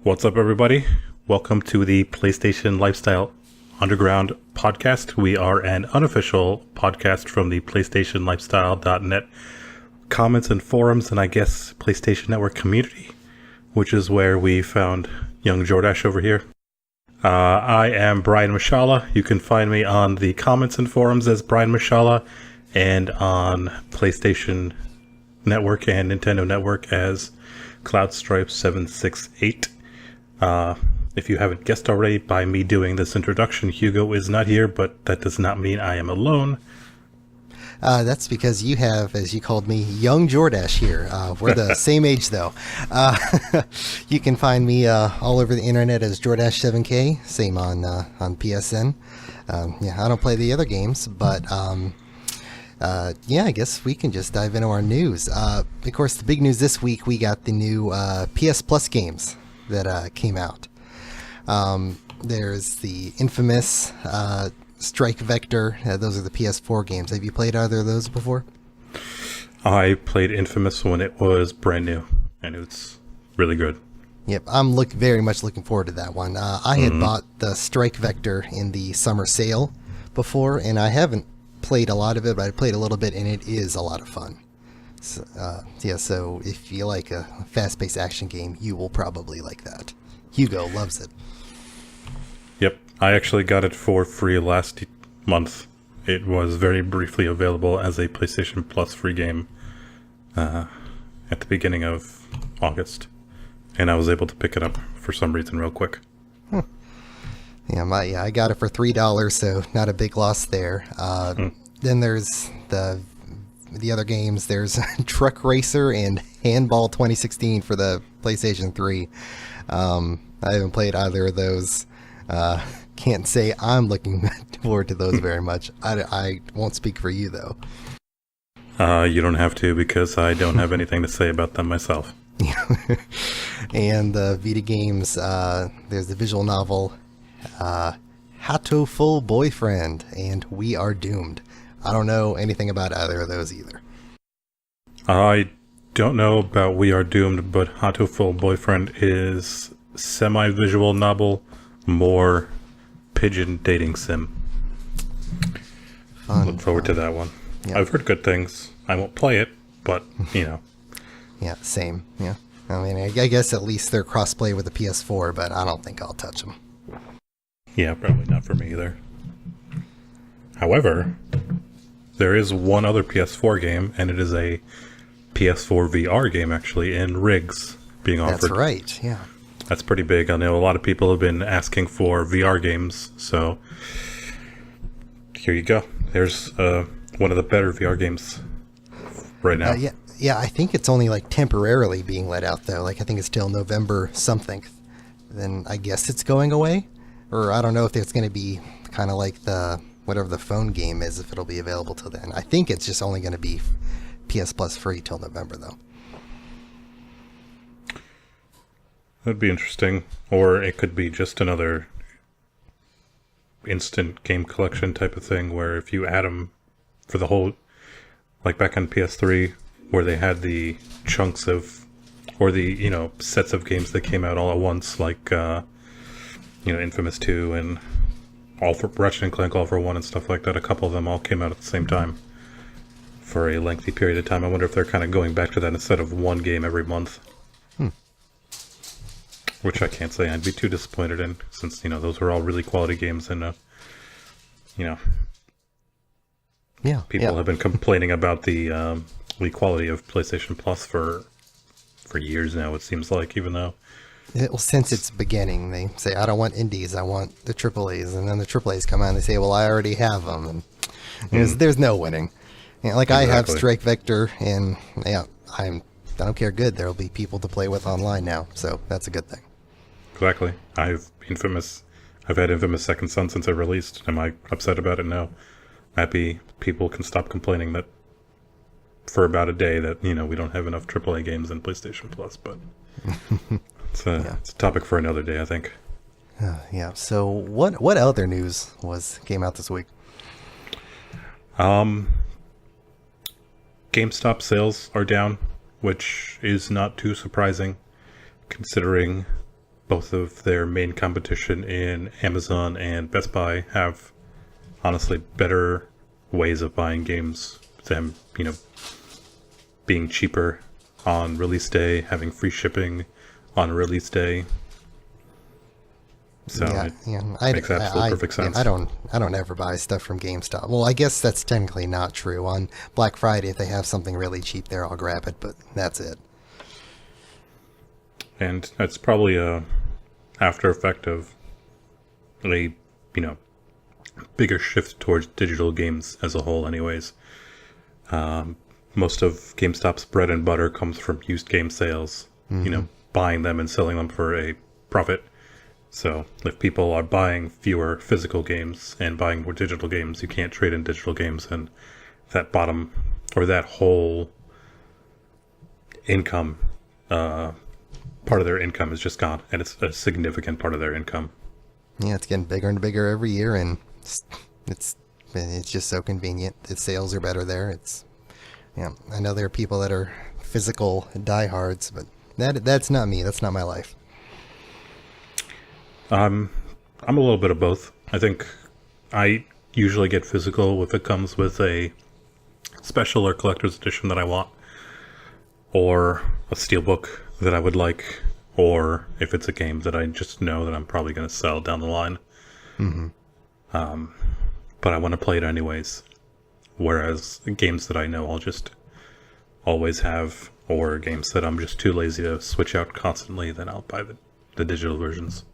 What's up, everybody? Welcome to the PlayStation Lifestyle Underground podcast. We are an unofficial podcast from the PlayStationLifestyle.net comments and forums, and I guess PlayStation Network community, which is where we found young Jordash over here. I am Brian Mashallah. You can find me on the comments and forums as Brian Mashallah, and on PlayStation Network and Nintendo Network as Cloudstripe768. If you haven't guessed already by me doing this introduction, Hugo is not here, but that does not mean I am alone. That's because you have, as you called me, young Jordash here. We're the same age, though. You can find me all over the internet as Jordash7K, same on PSN. I don't play the other games, but I guess we can just dive into our news. Of course, the big news this week, we got the new PS Plus games that came out. There's the infamous Strike Vector. Those are the PS4 games. Have you played either of those before? I played Infamous when it was brand new, and it's really good. Yep, I'm very much looking forward to that one. I had bought the Strike Vector in the summer sale before, and I haven't played a lot of it, but I played a little bit, and it is a lot of fun. So if you like a fast-paced action game, you will probably like that. Hugo loves it. Yep, I actually got it for free last month. It was very briefly available as a PlayStation Plus free game at the beginning of August, and I was able to pick it up for some reason real quick. I got it for $3, so not a big loss there. Then there's the other games. There's Truck Racer and Handball 2016 for the PlayStation 3. I haven't played either of those. Can't say I'm looking forward to those very much. I won't speak for you, though. You don't have to, because I don't have anything to say about them myself. And the Vita games, there's the visual novel Hatoful Boyfriend and We Are Doomed. I don't know anything about either of those either. I don't know about We Are Doomed, but Hatoful Boyfriend is semi-visual novel, more pigeon dating sim. Look forward to that one. Yep. I've heard good things. I won't play it, but, Yeah, same. Yeah. I mean, I guess at least they're cross-play with the PS4, but I don't think I'll touch them. Yeah, probably not for me either. However, there is one other PS4 game, and it is a PS4 VR game, actually, in Rigs being offered. That's right, yeah. That's pretty big. I know a lot of people have been asking for VR games, so here you go. There's one of the better VR games right now. Yeah, I think it's only like temporarily being let out, though. Like, I think it's till November something. Then I guess it's going away. Or I don't know if it's going to be kind of like whatever the phone game is, if it'll be available till then. I think it's just only going to be PS Plus free till November, though. That'd be interesting. Or it could be just another instant game collection type of thing, where if you add them for the whole, like back on PS3, where they had the chunks of, or the, sets of games that came out all at once, like, Infamous 2 and Ratchet & Clank All for One and stuff like that. A couple of them all came out at the same time for a lengthy period of time. I wonder if they're kind of going back to that instead of one game every month. Which I can't say I'd be too disappointed in, since, those were all really quality games, and, people have been complaining about the quality of PlayStation Plus for years now, it seems like, even though... Well, since its beginning, they say, I don't want indies, I want the AAAs, and then the AAAs come out and they say, well, I already have them, and there's no winning. Exactly. I have Strike Vector, and I don't care good, there'll be people to play with online now, so that's a good thing. Exactly. I've had Infamous Second Son since it released. Am I upset about it? No. Happy people can stop complaining that for about a day that, we don't have enough AAA games in PlayStation Plus, but it's a topic for another day, I think. So what other news came out this week? GameStop sales are down, which is not too surprising considering both of their main competition in Amazon and Best Buy have honestly better ways of buying games. Them, being cheaper on release day, having free shipping on release day. So it makes absolute perfect sense. I don't ever buy stuff from GameStop. Well, I guess that's technically not true. On Black Friday, if they have something really cheap there, I'll grab it, but that's it. And that's probably a after effect of a, bigger shift towards digital games as a whole anyways. Most of GameStop's bread and butter comes from used game sales, buying them and selling them for a profit. So if people are buying fewer physical games and buying more digital games, you can't trade in digital games, and that bottom or that whole income, part of their income is just gone, and it's a significant part of their income. Yeah, it's getting bigger and bigger every year, and it's just so convenient. The sales are better there. I know there are people that are physical diehards, but that's not me. That's not my life. I'm a little bit of both. I think I usually get physical if it comes with a special or collector's edition that I want, or a steelbook that I would like, or if it's a game that I just know that I'm probably going to sell down the line. But I want to play it anyways. Whereas games that I know I'll just always have, or games that I'm just too lazy to switch out constantly, then I'll buy the digital versions.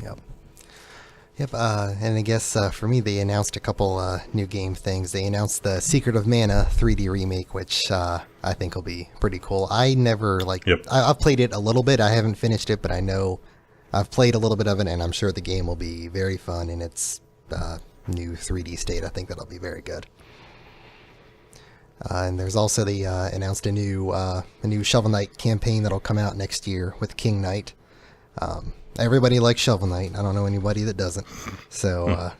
Yep. And I guess for me, they announced a couple new game things. They announced the Secret of Mana 3D remake, which I think will be pretty cool. I never I've played it a little bit. I haven't finished it, but I know I've played a little bit of it, and I'm sure the game will be very fun in its new 3D state. I think that'll be very good. And there's also they announced a new Shovel Knight campaign that'll come out next year with King Knight. Everybody likes Shovel Knight. I don't know anybody that doesn't. So,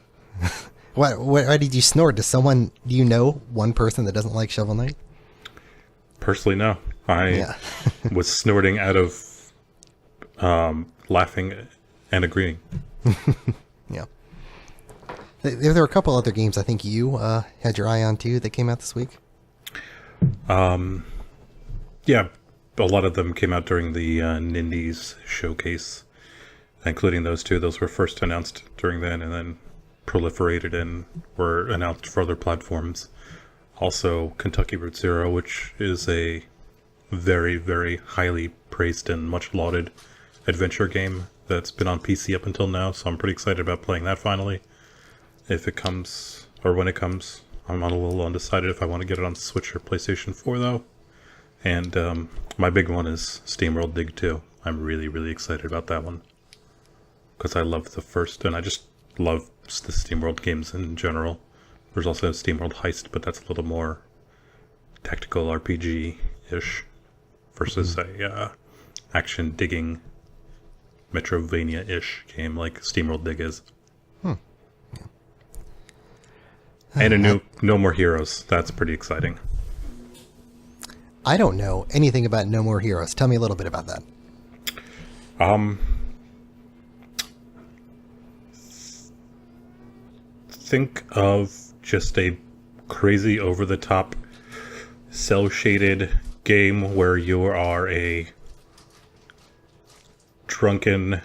why did you snort? Do you know one person that doesn't like Shovel Knight? Personally, no. I was snorting out of laughing and agreeing. Yeah. There were a couple other games I think you had your eye on too that came out this week. Yeah, a lot of them came out during the Nindies showcase, including those two. Those were first announced during then and then proliferated and were announced for other platforms. Also, Kentucky Route Zero, which is a very, very highly praised and much lauded adventure game that's been on PC up until now, so I'm pretty excited about playing that finally. If it comes, or when it comes, I'm a little undecided if I want to get it on Switch or PlayStation 4, though. And my big one is SteamWorld Dig 2. I'm really, really excited about that one, because I loved the first, and I just love the SteamWorld games in general. There's also SteamWorld Heist, but that's a little more tactical RPG-ish versus a action digging Metrovania-ish game like SteamWorld Dig is. And a new No More Heroes. That's pretty exciting. I don't know anything about No More Heroes. Tell me a little bit about that. Think of just a crazy over-the-top cel-shaded game where you are a drunken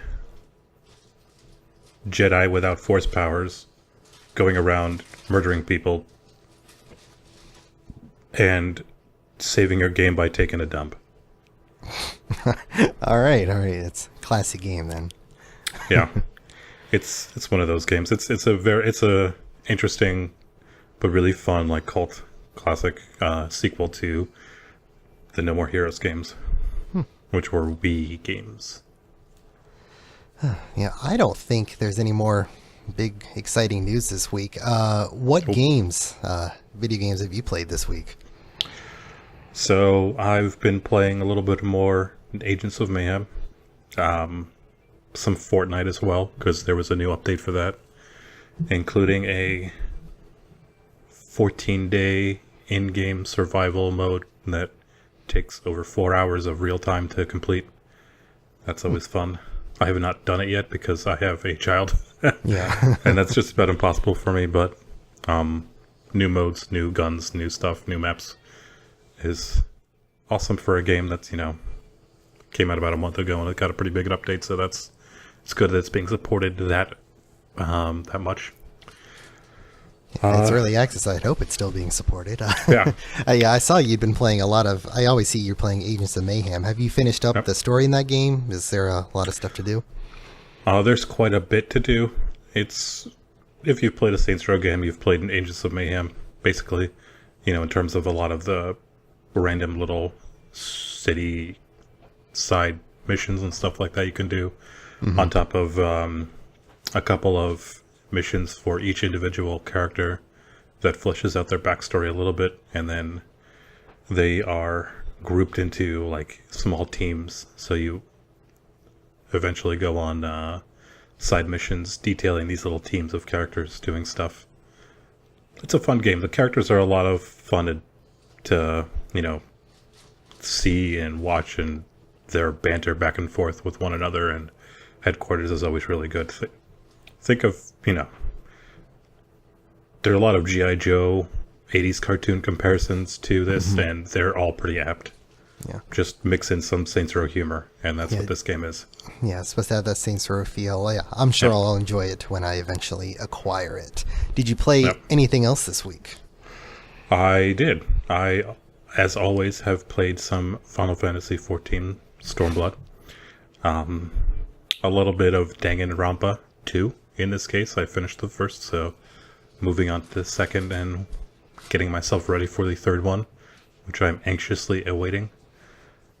Jedi without force powers going around murdering people and saving your game by taking a dump. All right. It's a classic game then. Yeah. It's one of those games. It's a interesting but really fun like cult classic sequel to the No More Heroes games, which were Wii games. Yeah, I don't think there's any more big exciting news this week. What games, video games, have you played this week? So I've been playing a little bit more Agents of Mayhem, some Fortnite as well, because there was a new update for that, including a 14-day in-game survival mode that takes over 4 hours of real time to complete. That's always fun. I have not done it yet because I have a child. Yeah. And that's just about impossible for me, but new modes, new guns, new stuff, new maps is awesome for a game that's, came out about a month ago and it got a pretty big update, so it's good that it's being supported that much. It's early access. I'd hope it's still being supported. Yeah. Yeah, I saw you'd been playing a lot of. I always see you're playing Agents of Mayhem. Have you finished up Yep. the story in that game? Is there a lot of stuff to do? There's quite a bit to do. It's, if you've played a Saints Row game, you've played an Agents of Mayhem, basically, in terms of a lot of the random little city side missions and stuff like that you can do, on top of a couple of missions for each individual character that fleshes out their backstory a little bit, and then they are grouped into like small teams, so you eventually go on side missions detailing these little teams of characters doing stuff. It's a fun game. The characters are a lot of fun to see and watch, and their banter back and forth with one another, and headquarters is always really good. Think of, there are a lot of G.I. Joe 80s cartoon comparisons to this, and they're all pretty apt. Yeah. Just mix in some Saints Row humor, and that's what this game is. Yeah, it's supposed to have that Saints Row feel. Yeah, I'm sure Yep. I'll enjoy it when I eventually acquire it. Did you play Yep. anything else this week? I did. I, as always, have played some Final Fantasy XIV Stormblood. A little bit of Danganronpa 2. In this case, I finished the first, so moving on to the second and getting myself ready for the third one, which I'm anxiously awaiting.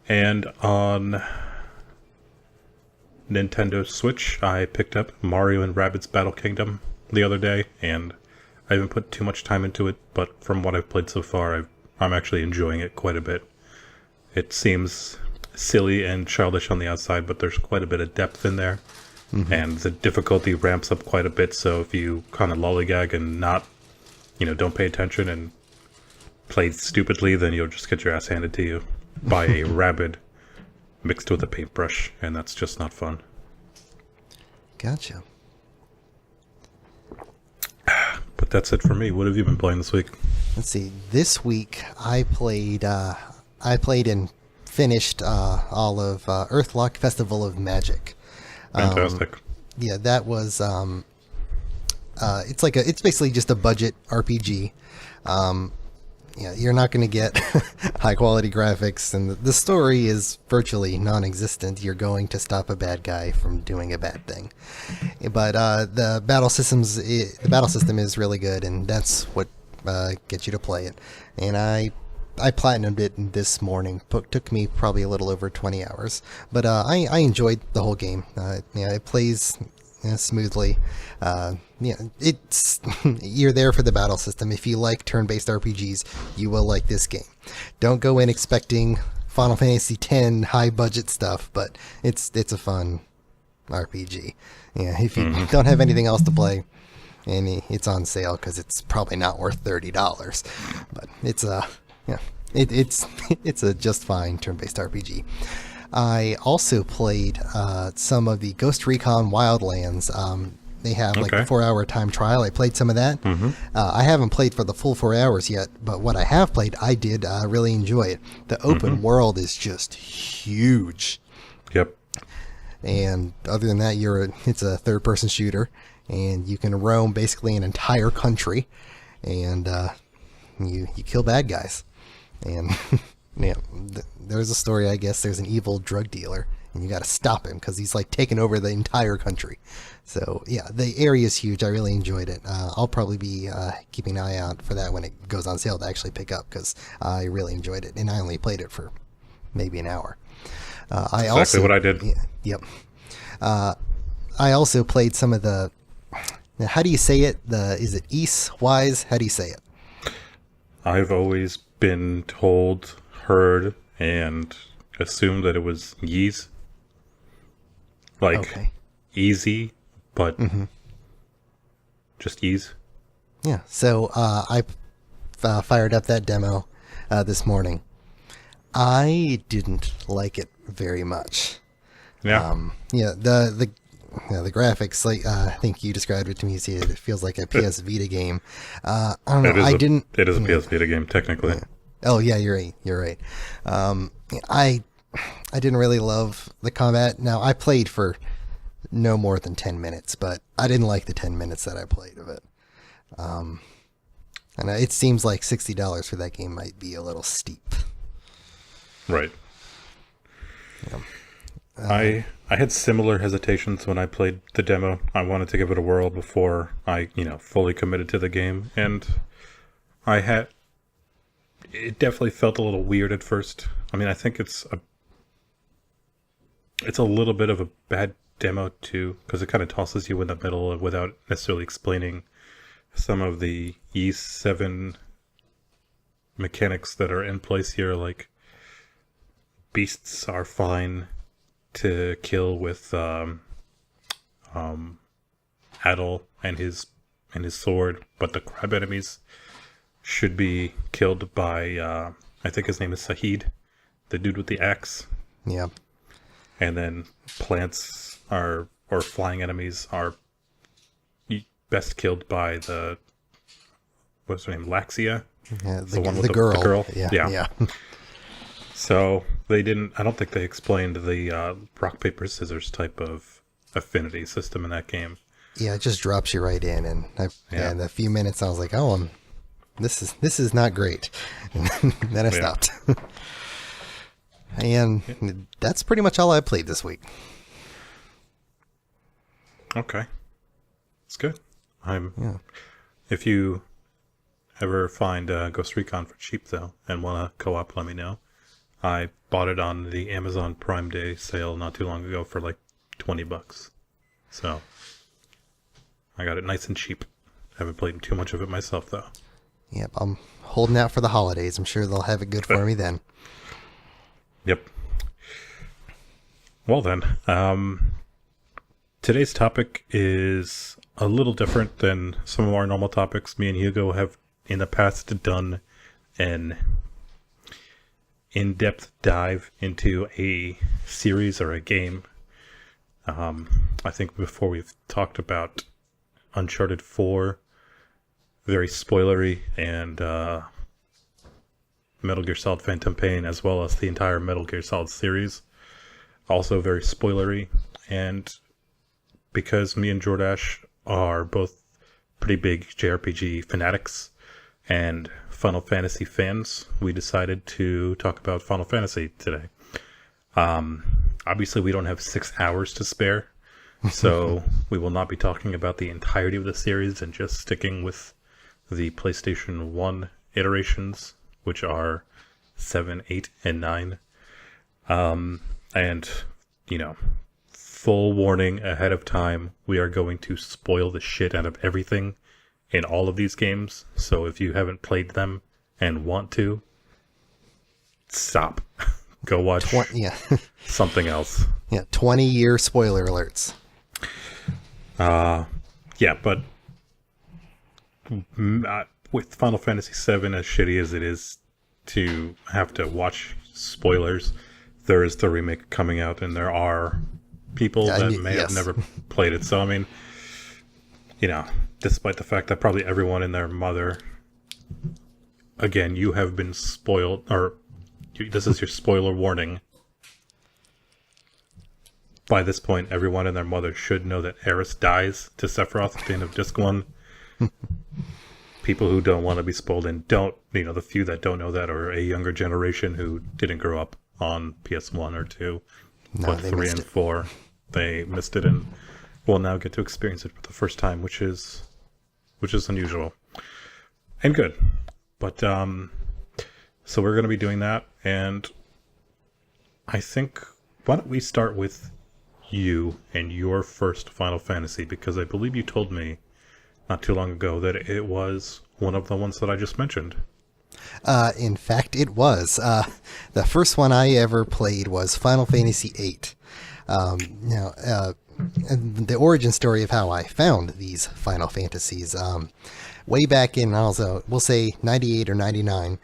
And on Nintendo Switch, I picked up Mario and Rabbids Battle Kingdom the other day, and I haven't put too much time into it, but from what I've played so far, I'm actually enjoying it quite a bit. It seems silly and childish on the outside, but there's quite a bit of depth in there, and the difficulty ramps up quite a bit, so if you kind of lollygag and not, don't pay attention and play stupidly, then you'll just get your ass handed to you by a rabbit mixed with a paintbrush, and that's just not fun. Gotcha. But that's it for me. What have you been playing this week? Let's see. This week I played and finished all of Earthlock Festival of Magic. Fantastic. Yeah, that was it's basically just a budget RPG. You're not going to get high quality graphics, and the story is virtually non-existent. You're going to stop a bad guy from doing a bad thing, but the battle system is really good, and that's what gets you to play it. And I platinumed it this morning. Took me probably a little over 20 hours, but I enjoyed the whole game. It plays smoothly. It's you're there for the battle system. If you like turn-based RPGs, you will like this game. Don't go in expecting Final Fantasy X high budget stuff, but it's a fun RPG. Yeah, if you don't have anything else to play, and it's on sale because it's probably not worth $30, but it's it's a just fine turn-based RPG. I also played some of the Ghost Recon Wildlands. They have like a 4-hour time trial. I played some of that. I haven't played for the full 4 hours yet, but what I have played, I did really enjoy it. The open world is just huge. Yep. And other than that, it's a third-person shooter, and you can roam basically an entire country, and you kill bad guys. And there's a story, I guess. There's an evil drug dealer, and you got to stop him because he's like taking over the entire country. So yeah, the area is huge. I really enjoyed it. I'll probably be keeping an eye out for that when it goes on sale to actually pick up, because I really enjoyed it, and I only played it for maybe an hour. Exactly what I did. Yep. I also played some of the. Now, how do you say it? Is it East Wise? How do you say it? I've always been told, heard, and assumed that it was Yeez. Like easy, but just Yeez. Yeah. So I fired up that demo this morning. I didn't like it very much. Yeah. Yeah, the graphics, like I think you described it to me, see, it feels like a PS Vita game. I don't know. It is a PS Vita game, technically. Oh yeah, you're right. You're right. I didn't really love the combat. Now I played for no more than 10 minutes, but I didn't like the 10 minutes that I played of it. And it seems like $60 for that game might be a little steep. Right. Yeah. I had similar hesitations when I played the demo. I wanted to give it a whirl before I, fully committed to the game, and it definitely felt a little weird at first. I mean, I think it's a little bit of a bad demo too, because it kind of tosses you in the middle without necessarily explaining some of the E7 mechanics that are in place here. Like, beasts are fine to kill with Adol and his sword, but the crab enemies should be killed by I think his name is Sahid, the dude with the axe. Yeah. And then plants or flying enemies are best killed by what's her name, Laxia? Yeah, the one with the girl. Yeah. So I don't think they explained the rock, paper, scissors type of affinity system in that game. Yeah, it just drops you right in, and in a few minutes I was like, oh, this is not great. And then I stopped. And that's pretty much all I played this week. Okay. That's good. If you ever find Ghost Recon for cheap, though, and want to co-op, let me know. I bought it on the Amazon Prime Day sale not too long ago for like $20. So I got it nice and cheap. Haven't played too much of it myself, though. Yep, I'm holding out for the holidays. I'm sure they'll have it good for me then. Yep. Well then, today's topic is a little different than some of our normal topics. Me and Hugo have in the past done an in-depth dive into a series or a game. I think before we've talked about Uncharted 4, very spoilery, and Metal Gear Solid Phantom Pain, as well as the entire Metal Gear Solid series, also very spoilery. And because me and Jordash are both pretty big JRPG fanatics and Final Fantasy fans, we decided to talk about Final Fantasy today. Obviously, we don't have 6 hours to spare, so we will not be talking about the entirety of the series and just sticking with the PlayStation 1 iterations, which are 7, 8, and 9. And, full warning ahead of time, we are going to spoil the shit out of everything in all of these games. So if you haven't played them and want to, stop. Go watch something else. Yeah, 20-year spoiler alerts. Yeah, but with Final Fantasy VII, as shitty as it is to have to watch spoilers, there is the remake coming out, and there are people that may have never played it. So, I mean, despite the fact that probably everyone and their mother, again, you have been spoiled, or this is your spoiler warning. By this point, everyone and their mother should know that Aeris dies to Sephiroth at the end of Disc 1. People who don't want to be spoiled and don't, the few that don't know that are a younger generation who didn't grow up on PS1 or 2, but 3 and 4. They missed it and will now get to experience it for the first time, which is unusual and good. But so we're going to be doing that, and I think, why don't we start with you and your first Final Fantasy, because I believe you told me not too long ago that it was one of the ones that I just mentioned. In fact, it was. The first one I ever played was Final Fantasy VIII. And the origin story of how I found these Final Fantasies. Way back in, also, we'll say 98 or 99,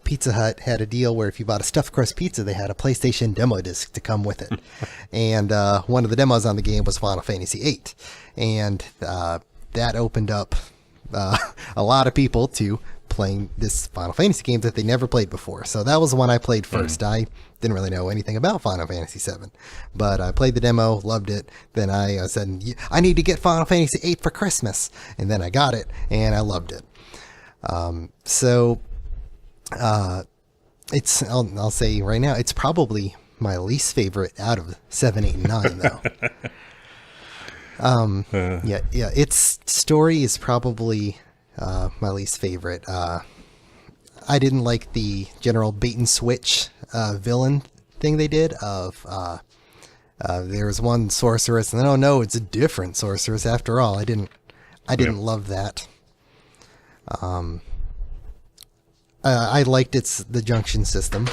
Pizza Hut had a deal where if you bought a stuffed crust pizza, they had a PlayStation demo disc to come with it. And one of the demos on the game was Final Fantasy VIII. And that opened up a lot of people to playing this Final Fantasy game that they never played before. So that was the one I played first. I didn't really know anything about Final Fantasy VII, but I played the demo, loved it. Then I said, I need to get Final Fantasy VIII for Christmas. And then I got it, and I loved it. I'll say right now, it's probably my least favorite out of 7, 8, and 9, though. Its story is probably my least favorite. I didn't like the general bait and switch villain thing they did of there was one sorceress and then, oh no, it's a different sorceress after all. I didn't love that. I liked the junction system.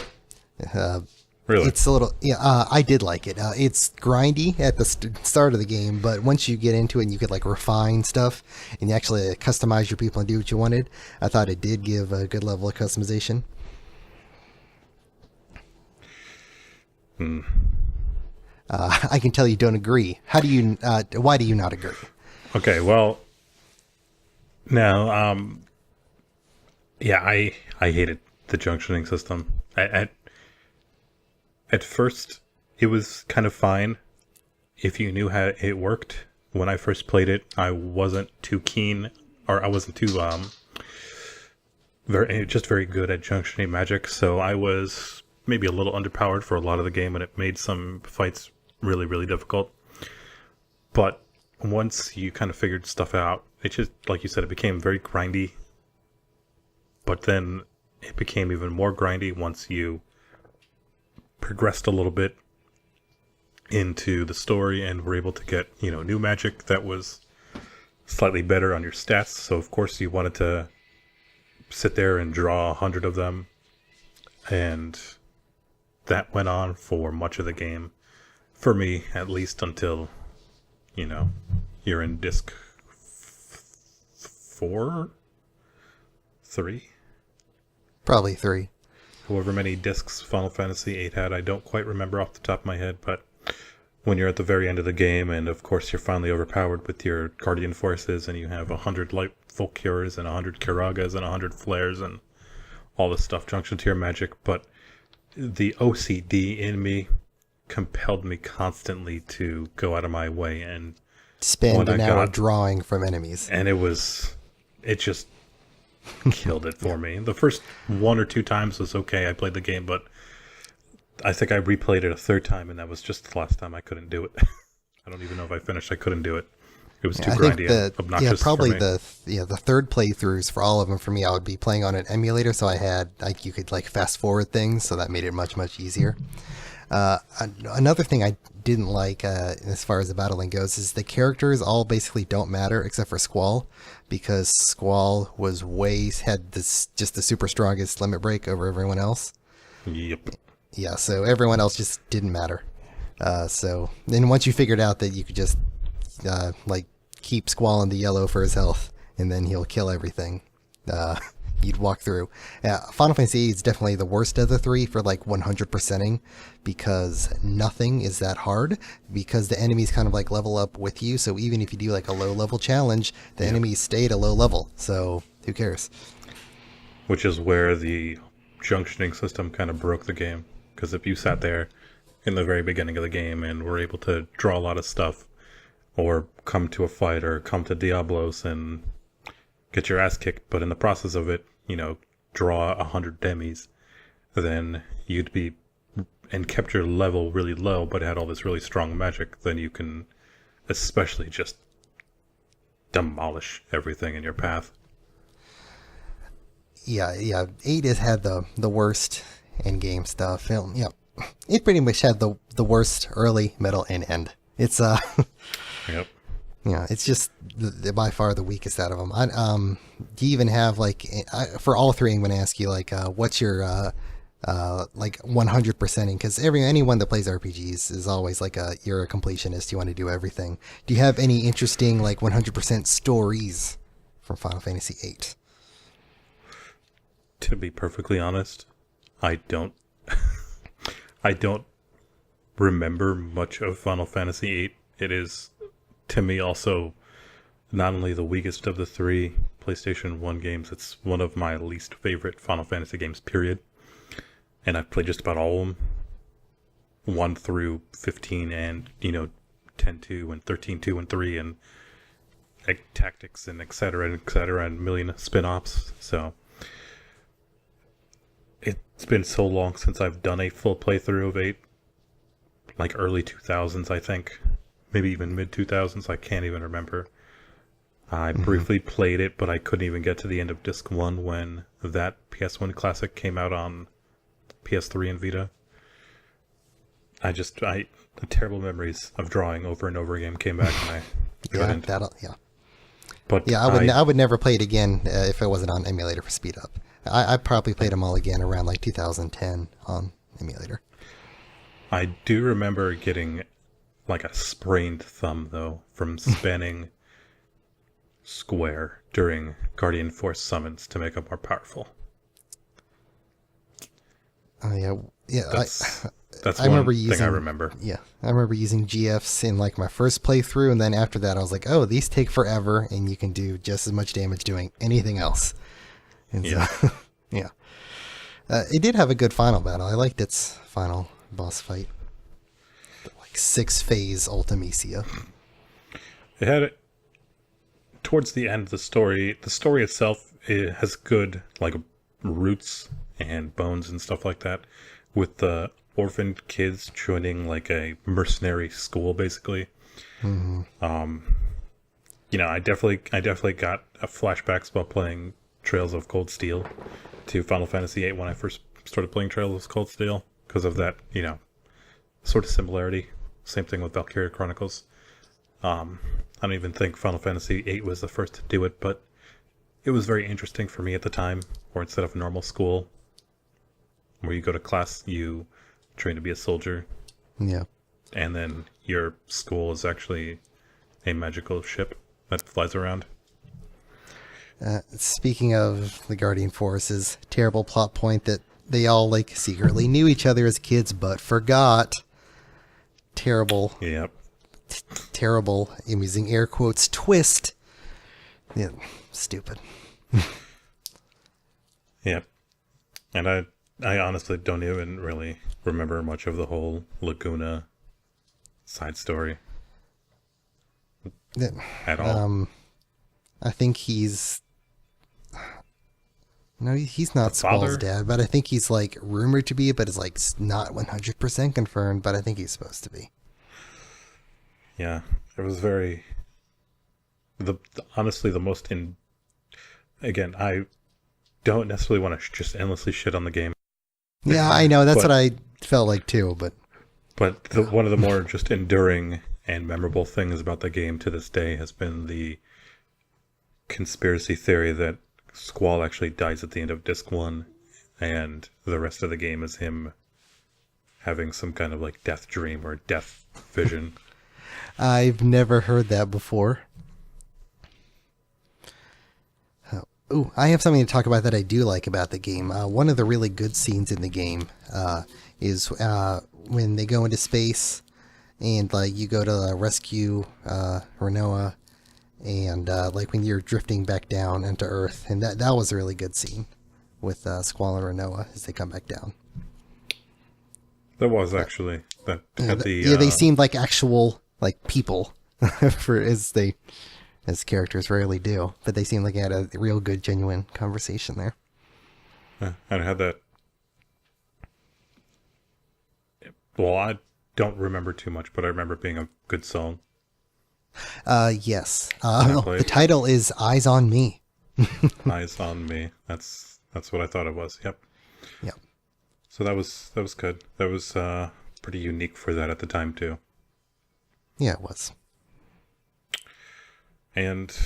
Really? It's a little, I did like it. It's grindy at the start of the game, but once you get into it and you could like refine stuff and you actually customize your people and do what you wanted, I thought it did give a good level of customization. I can tell you don't agree. Why do you not agree? Okay, well, now, I hated the junctioning system. At first, it was kind of fine if you knew how it worked. When I first played it, I wasn't too keen, or I wasn't too very good at junctioning magic, so I was maybe a little underpowered for a lot of the game, and it made some fights really, really difficult. But once you kind of figured stuff out, it just, like you said, it became very grindy. But then it became even more grindy once you progressed a little bit into the story and were able to get, new magic that was slightly better on your stats. So of course you wanted to sit there and draw 100 of them, and that went on for much of the game, for me at least, until you're in disc 4, 3, probably 3. However many discs Final Fantasy VIII had, I don't quite remember off the top of my head, but when you're at the very end of the game, and of course you're finally overpowered with your Guardian Forces, and you have 100 Light Volcures, and 100 Kiragas, and 100 Flares, and all this stuff junctioned to your magic, but the OCD in me compelled me constantly to go out of my way and spend an hour drawing from enemies. And it just killed it for me. The first 1 or 2 times was okay. I played the game, but I think I replayed it a third time, and that was just the last time I couldn't do it. I don't even know if I finished. I couldn't do it. It was too grindy and obnoxious. Probably for me. the third playthroughs for all of them for me, I would be playing on an emulator, so I had you could fast forward things, so that made it much, much easier. Another thing I didn't like as far as the battling goes is the characters all basically don't matter except for Squall, because Squall had just the super strongest limit break over everyone else. Yep. Yeah, so everyone else just didn't matter. So then once you figured out that you could just keep Squall in the yellow for his health, and then he'll kill everything, you'd walk through. Final Fantasy is definitely the worst of the 3 for 100%ing, because nothing is that hard, because the enemies kind of level up with you. So even if you do a low level challenge, the enemies stay at a low level. So who cares? Which is where the junctioning system kind of broke the game, because if you sat there in the very beginning of the game and were able to draw a lot of stuff, or come to a fight, or come to Diablos and get your ass kicked, but in the process of it, draw 100 demis, then you'd be, and kept your level really low, but had all this really strong magic, then you can especially just demolish everything in your path. Yeah. 8 has had the worst in-game stuff. It pretty much had the worst early, middle, and end. It's Yep. Yeah, it's just by far the weakest out of them. Do you even have like for all three? I'm going to ask you like, what's your like 100%ing? Because anyone that plays RPGs is always like you're a completionist. You want to do everything. Do you have any interesting like 100% stories from Final Fantasy VIII? To be perfectly honest, I don't. I don't remember much of Final Fantasy VIII. It is, to me, also not only the weakest of the three PlayStation 1 games, it's one of my least favorite Final Fantasy games, period. And I've played just about all of them. 1 through 15 and, 10-2 and 13-2 and 3 and like, Tactics and et cetera, and a million spin-offs. So it's been so long since I've done a full playthrough of 8. Like early 2000s, I think. Maybe even mid 2000s, I can't even remember. I briefly played it, but I couldn't even get to the end of Disc 1 when that PS1 classic came out on PS3 and Vita. The terrible memories of drawing over and over again came back and I couldn't. But yeah, I would never play it again if it wasn't on emulator for speed up. I probably played them all again around like 2010 on emulator. I do remember getting like a sprained thumb, though, from spanning square during Guardian Force summons to make them more powerful. Oh, yeah. That's I one remember thing I remember. Yeah, I remember using GFs in like my first playthrough, and then after that I was like, oh, these take forever, and you can do just as much damage doing anything else. And Yeah. so, yeah. It did have a good final battle. I liked its final boss fight. Like 6-phase Ultimecia. It had towards the end of the story itself, it has good like roots and bones and stuff like that, with the orphaned kids joining like a mercenary school, basically. Mm-hmm. I definitely got flashbacks while playing Trails of Cold Steel to Final Fantasy VIII when I first started playing Trails of Cold Steel because of that, sort of similarity. Same thing with Valkyria Chronicles. I don't even think Final Fantasy VIII was the first to do it, but it was very interesting for me at the time, where instead of normal school, where you go to class, you train to be a soldier. Yeah. And then your school is actually a magical ship that flies around. Speaking of the Guardian Forces, terrible plot point that they all like secretly knew each other as kids but forgot. Terrible. Yep. Terrible, I'm using air quotes, twist. Yeah, stupid. Yep. And I honestly don't even really remember much of the whole Laguna side story at all. I think he's not Squall's dad, but I think he's like rumored to be, but it's like not 100% confirmed, but I think he's supposed to be. Yeah, it was very honestly the most again, I don't necessarily want to just endlessly shit on the game. Yeah, I know, that's what I felt like too, but one of the more just enduring and memorable things about the game to this day has been the conspiracy theory that Squall actually dies at the end of Disc 1 and the rest of the game is him having some kind of like death dream or death vision. I've never heard that before. Oh, I have something to talk about that I do like about the game. One of the really good scenes in the game is when they go into space and like you go to rescue Rinoa, and like when you're drifting back down into Earth, and that was a really good scene with Squall and Rinoa as they come back down. That was actually that had they seemed like actual like people as characters rarely do, but they seemed like they had a real good genuine conversation there. And had that. Well, I don't remember too much, but I remember it being a good song. Yes. The title is Eyes on Me. Eyes on Me. That's what I thought it was. Yep. Yep. So that was good. That was pretty unique for that at the time too. Yeah, it was. and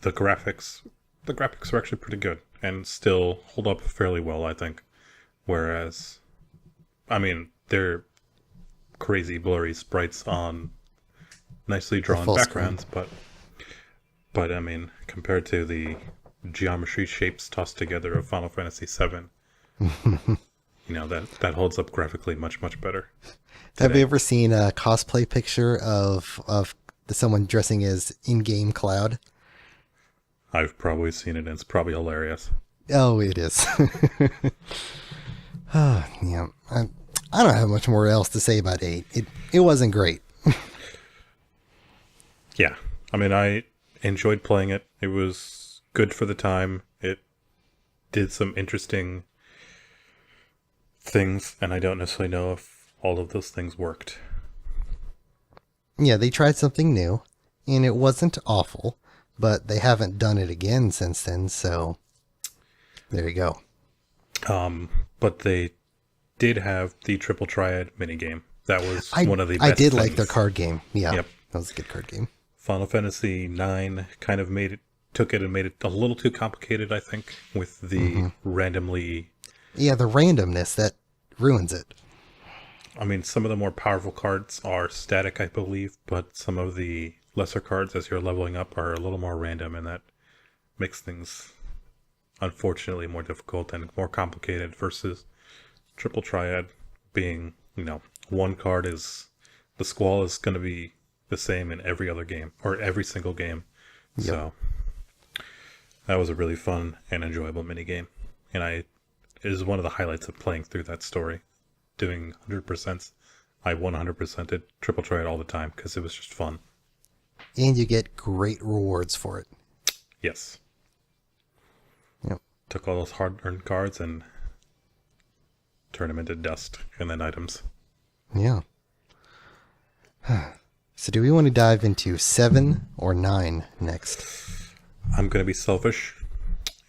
the graphics are actually pretty good and still hold up fairly well, I think. Whereas, I mean, they're crazy blurry sprites on nicely drawn full backgrounds, but I mean, compared to the geometry shapes tossed together of Final Fantasy VII, that holds up graphically much, much better. Have you ever seen a cosplay picture of someone dressing as in-game Cloud? I've probably seen it, and it's probably hilarious. Oh, it is. Yeah, I don't have much more else to say about 8. It wasn't great. Yeah, I mean, I enjoyed playing it. It was good for the time. It did some interesting things, and I don't necessarily know if all of those things worked. Yeah, they tried something new, and it wasn't awful, but they haven't done it again since then, so there you go. But they did have the Triple Triad minigame. That was one of the best I did things. like their card game. Yeah, Yep. That was a good card game. Final Fantasy IX kind of took it and made it a little too complicated, I think, with the randomly... Yeah, the randomness that ruins it. I mean, some of the more powerful cards are static, I believe, but some of the lesser cards as you're leveling up are a little more random, and that makes things, unfortunately, more difficult and more complicated versus Triple Triad being, one card is... The Squall is going to be the same in every other game, or every single game. Yep. So that was a really fun and enjoyable minigame. And it is one of the highlights of playing through that story. Doing 100%. I 100%ed Triple Triad all the time because it was just fun. And you get great rewards for it. Yes. Yep. Took all those hard-earned cards and turned them into dust and then items. Yeah. So do we want to dive into 7 or 9 next? I'm going to be selfish,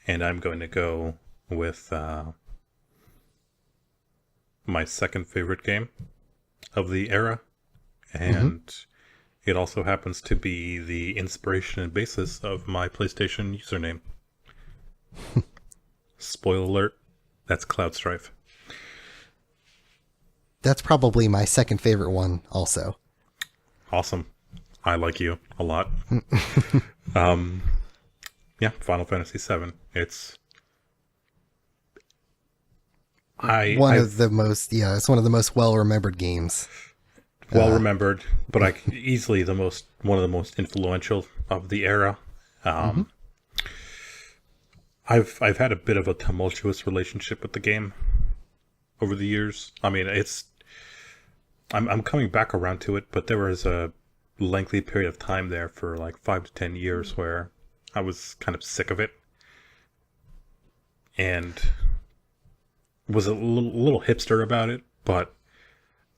and I'm going to go with my second favorite game of the era, and it also happens to be the inspiration and basis of my PlayStation username. Spoiler alert, that's Cloud Strife. That's probably my second favorite one also. Awesome. I like you a lot. Yeah, Final Fantasy VII. It's it's one of the most well-remembered games. Well remembered, but easily one of the most influential of the era. I've had a bit of a tumultuous relationship with the game over the years. I mean, I'm coming back around to it, but there was a lengthy period of time there for like 5 to 10 years where I was kind of sick of it and was a little hipster about it. But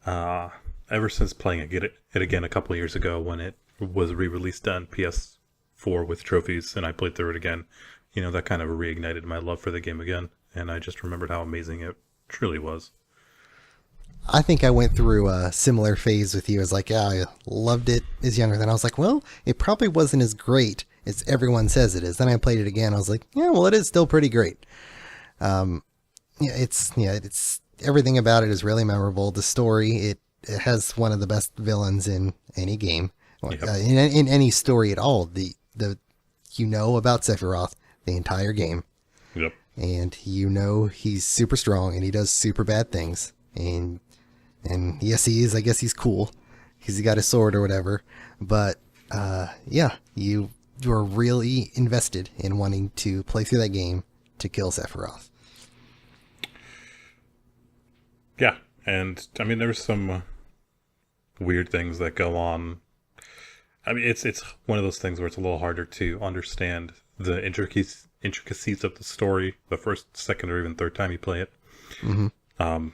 ever since playing it again a couple of years ago when it was re-released on PS4 with trophies and I played through it again, that kind of reignited my love for the game again. And I just remembered how amazing it truly was. I think I went through a similar phase with you. I was like, yeah, I loved it as younger. Then I was like, well, it probably wasn't as great as everyone says it is. Then I played it again. I was like, yeah, well, it is still pretty great. It's everything about it is really memorable. The story, it has one of the best villains in any game, Yep. in any story at all. About Sephiroth the entire game. Yep. And he's super strong and he does super bad things. And yes, he is. I guess he's cool because he got a sword or whatever. But you are really invested in wanting to play through that game to kill Sephiroth. Yeah, and I mean, there's some weird things that go on. I mean, it's one of those things where it's a little harder to understand the intricacies of the story the first, second, or even third time you play it. Mm-hmm.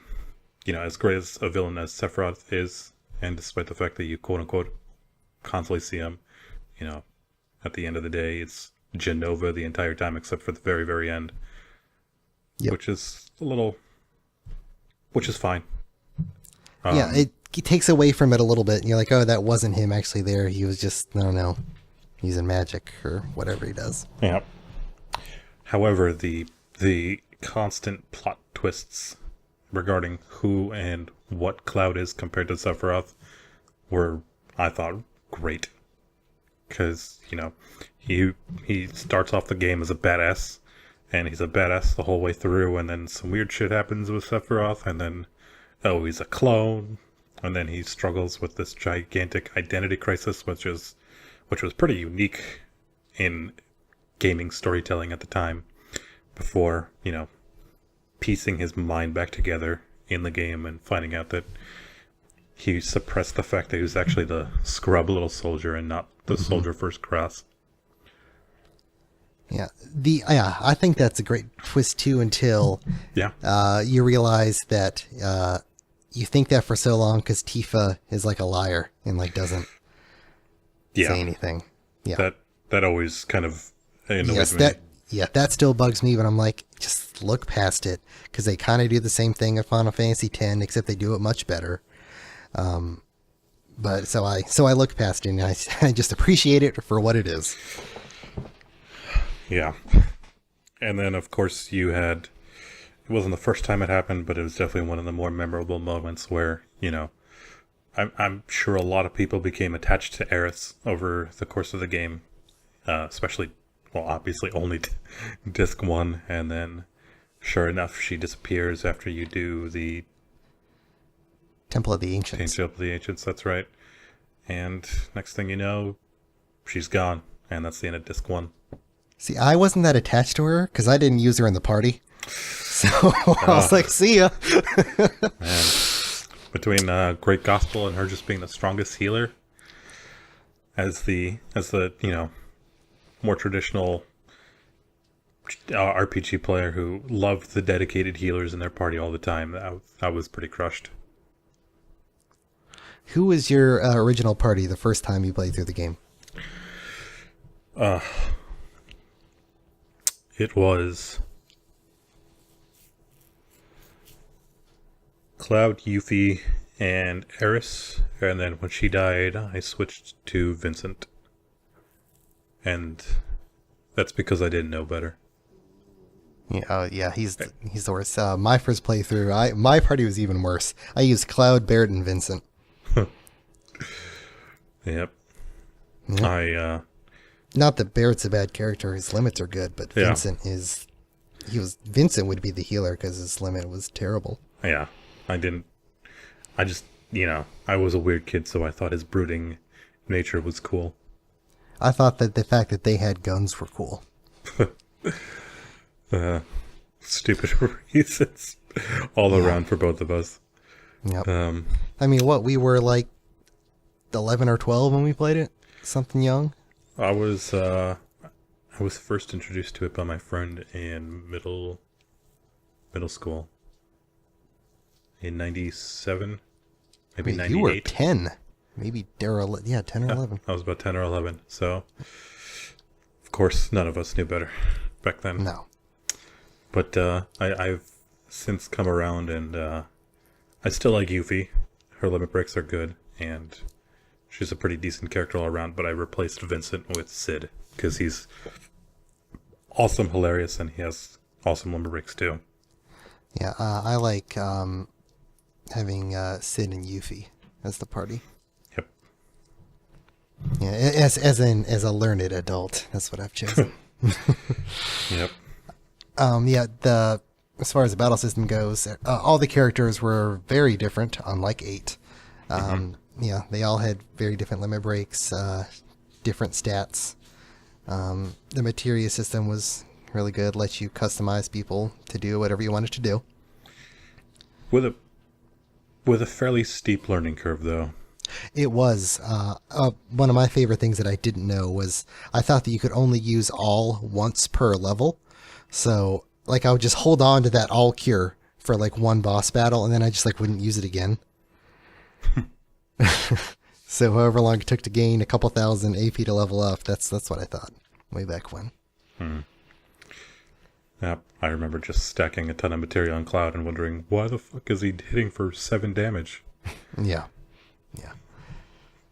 As great as a villain as Sephiroth is, and despite the fact that you quote-unquote constantly see him, at the end of the day, it's Jenova the entire time except for the very, very end. Yep. Which is fine. It takes away from it a little bit. And you're like, oh, that wasn't him actually there. He was just, I don't know, using magic or whatever he does. Yeah. However, the constant plot twists regarding who and what Cloud is compared to Sephiroth were, I thought, great. Because, he starts off the game as a badass, and he's a badass the whole way through, and then some weird shit happens with Sephiroth, and then, he's a clone, and then he struggles with this gigantic identity crisis, which was pretty unique in gaming storytelling at the time, before, piecing his mind back together in the game and finding out that he suppressed the fact that he was actually the scrub little soldier and not the soldier first class. Yeah, I think that's a great twist too. Until Yeah, you realize that you think that for so long because Tifa is like a liar and like doesn't say anything. Yeah, that always kind of annoys yes, me. that still bugs me. But I'm like, just look past it because they kind of do the same thing in Final Fantasy X, except they do it much better. But so I look past it and I just appreciate it for what it is. Yeah. And then, of course, it wasn't the first time it happened, but it was definitely one of the more memorable moments where, I'm sure a lot of people became attached to Aerith over the course of the game, especially, well, obviously only Disc 1, and then, sure enough, she disappears after you do the Temple of the Ancients. Temple of the Ancients, that's right. And next thing you know, she's gone, and that's the end of Disc 1. See, I wasn't that attached to her because I didn't use her in the party. So I was like, see ya. Man. Between Great Gospel and her just being the strongest healer, as the more traditional RPG player who loved the dedicated healers in their party all the time, I was pretty crushed. Who was your original party the first time you played through the game? It was Cloud, Yuffie, and Eris, and then when she died, I switched to Vincent. And that's because I didn't know better. Yeah, he's the worst. My first playthrough, my party was even worse. I used Cloud, Barret, and Vincent. Yep. Yep. Not that Barrett's a bad character; his limits are good, but Yeah. Vincent would be the healer because his limit was terrible. Yeah, I just, I was a weird kid, so I thought his brooding nature was cool. I thought that the fact that they had guns were cool. Stupid reasons all around for both of us. Yep. I mean, we were like 11 or 12 when we played it? Something young? I was first introduced to it by my friend in middle school. In 97, maybe Wait, 98. you were 10. Maybe 10 or 11. I was about 10 or 11. So, of course, none of us knew better back then. No. But I've since come around, and I still like Yuffie. Her limit breaks are good, and she's a pretty decent character all around. But I replaced Vincent with Sid because he's awesome, hilarious, and he has awesome limit breaks too. Yeah, I like having Sid and Yuffie as the party. Yep. Yeah, as a learned adult, that's what I've chosen. Yep. As far as the battle system goes, all the characters were very different, unlike 8. Yeah, they all had very different limit breaks, different stats. The materia system was really good, lets you customize people to do whatever you wanted to do. With a fairly steep learning curve, though. It was. One of my favorite things that I didn't know was I thought that you could only use all once per level. So, like, I would just hold on to that all cure for, like, one boss battle, and then I just, like, wouldn't use it again. So however long it took to gain a couple thousand AP to level up, that's what I thought way back when. Yep. I remember just stacking a ton of materia on Cloud and wondering, why the fuck is he hitting for 7 damage? Yeah.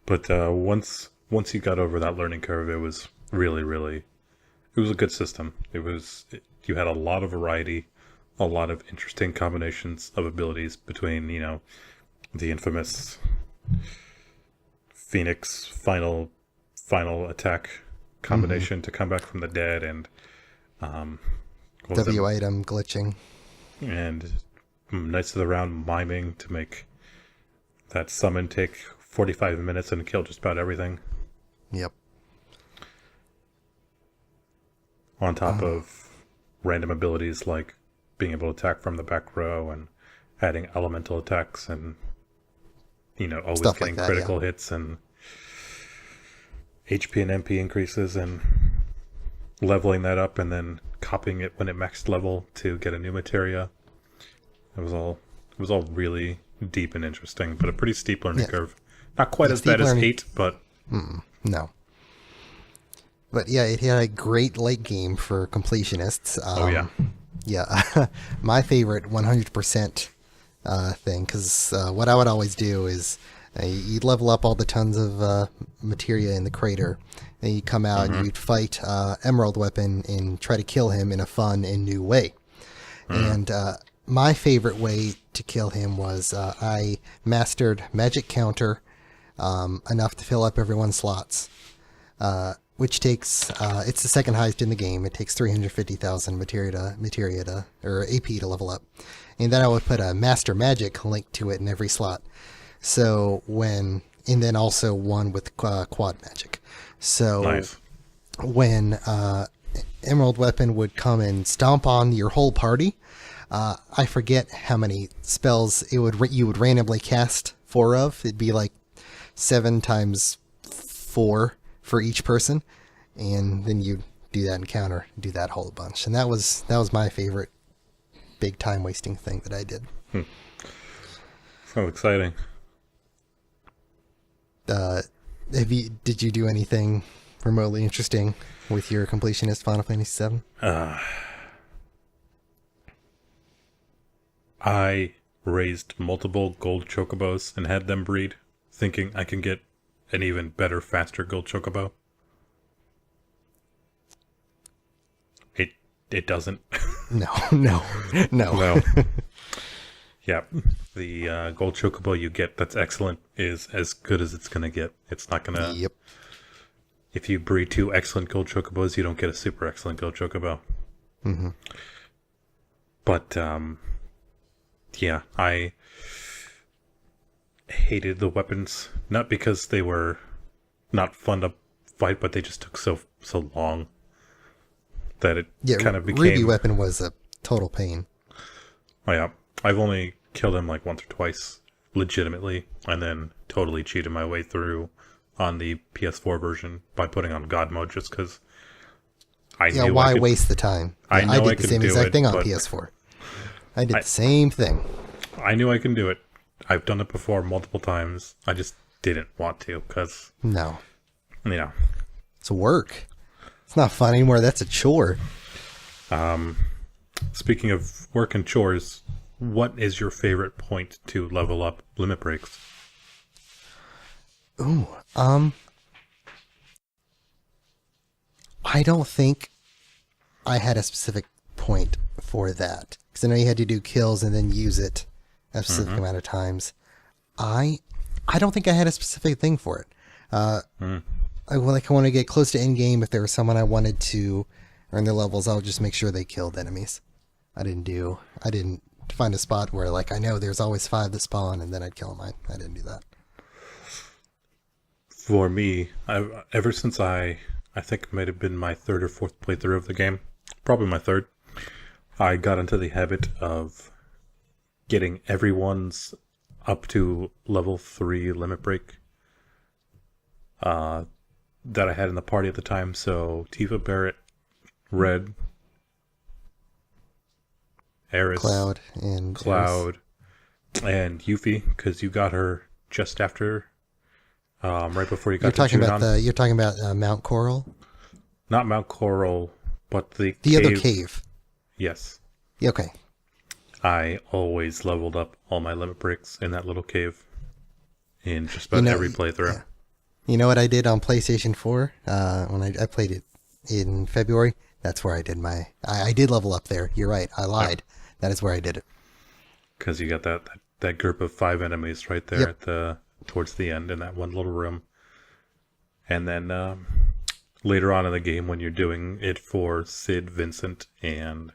But once once you got over that learning curve, it was really, it was a good system. You had a lot of variety, a lot of interesting combinations of abilities between, the infamous Phoenix final attack combination to come back from the dead, and what was W it? item glitching. And Knights of the Round miming to make that summon take 45 minutes and kill just about everything. Yep. On top of random abilities like being able to attack from the back row and adding elemental attacks and, always Stuff getting like that, critical hits and HP and MP increases and leveling that up and then copying it when it maxed level to get a new materia. It was all really deep and interesting, but a pretty steep learning curve. Not quite as bad as 8, but No. But yeah, it had a great late game for completionists. Yeah. My favorite 100% thing, because what I would always do is you'd level up all the tons of materia in the crater, and you'd come out and you'd fight Emerald Weapon and try to kill him in a fun and new way. And my favorite way to kill him was I mastered Magic Counter enough to fill up everyone's slots, which takes, it's the second highest in the game. It takes 350,000 materia or AP to level up. And then I would put a Master Magic link to it in every slot. So and then also one with Quad Magic. So nice. when Emerald Weapon would come and stomp on your whole party, I forget how many spells you would randomly cast 4 of. It'd be like 7 times 4 for each person, and then you do that encounter, do that whole bunch, and that was my favorite big time wasting thing that I did. So exciting. Did you do anything remotely interesting with your completionist Final Fantasy VII? I raised multiple gold chocobos and had them breed, thinking I can get an even better, faster gold chocobo. It doesn't. No. Well, yeah, the gold chocobo you get that's excellent is as good as it's going to get. It's not going to... Yep. If you breed 2 excellent gold chocobos, you don't get a super excellent gold chocobo. Mm-hmm. But, yeah, I hated the weapons. Not because they were not fun to fight, but they just took so long that it kind of became... Ruby Weapon was a total pain. Oh, yeah. I've only killed him like once or twice, legitimately, and then totally cheated my way through on the PS4 version by putting on God mode just because I knew why waste the time? I did the same exact thing on PS4. I did the same thing. I knew I can do it. I've done it before multiple times. I just didn't want to because... No. It's work. It's not fun anymore. That's a chore. Speaking of work and chores, what is your favorite point to level up limit breaks? Ooh, I don't think I had a specific point for that. Because I know you had to do kills and then use it a specific amount of times. I don't think I had a specific thing for it. I want to get close to end game. If there was someone I wanted to earn their levels, I'll just make sure they killed enemies. I didn't find a spot where I know there's always 5 that spawn and then I'd kill them. I didn't do that. For me, ever since I think it might have been my 3rd or 4th playthrough of the game, probably my 3rd, I got into the habit of getting everyone's up to level 3 limit break that I had in the party at the time. So Tifa, Barrett, Red, Aerith, Cloud, and Yuffie, because you got her just after, right before you got You're talking about Mount Coral? Not Mount Coral, but the other cave. Yes. Okay. I always leveled up all my limit breaks in that little cave in just about every playthrough. You know what I did on PlayStation 4 when I played it in February? That's where I did I did level up there. You're right. I lied. That is where I did it. Because you got that group of 5 enemies right there at towards the end in that one little room. And then later on in the game when you're doing it for Sid, Vincent, and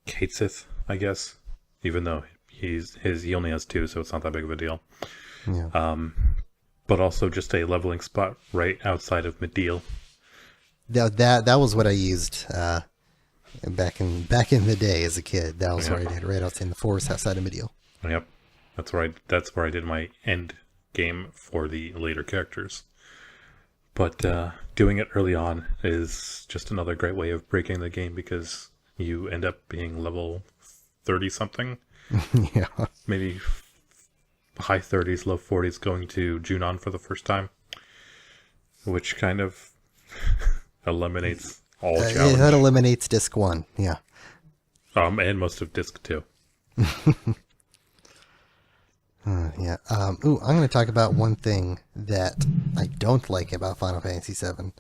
Katesith, I guess. Even though he only has 2, so it's not that big of a deal. Yeah. But also just a leveling spot right outside of Mideel. That was what I used back in the day as a kid. That was where I did, right outside in the forest outside of Mideel. Yep. That's where I did my end game for the later characters. But doing it early on is just another great way of breaking the game because you end up being level 30 something. Yeah. Maybe high 30s, low 40s going to Junon for the first time, which kind of eliminates all challenge. That eliminates disc 1. Yeah. And most of disc 2. Yeah. I'm going to talk about one thing that I don't like about Final Fantasy VII.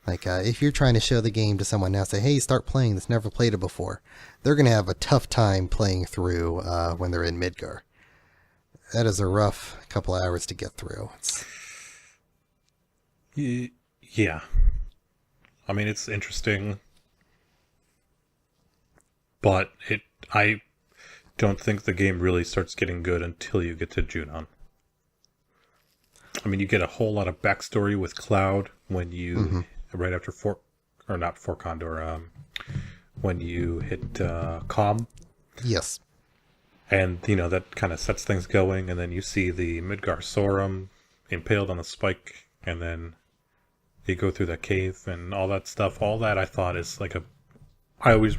Like, if you're trying to show the game to someone now, say, hey, start playing this, never played it before, they're going to have a tough time playing through when they're in Midgar. That is a rough couple hours to get through. Yeah. I mean, it's interesting, but I don't think the game really starts getting good until you get to Junon. I mean, you get a whole lot of backstory with Cloud when you, right after Fort Condor, when you hit Calm. Yes. And, that kind of sets things going, and then you see the Midgar Sorum impaled on a spike, and then you go through that cave and all that stuff. All that I thought is like I always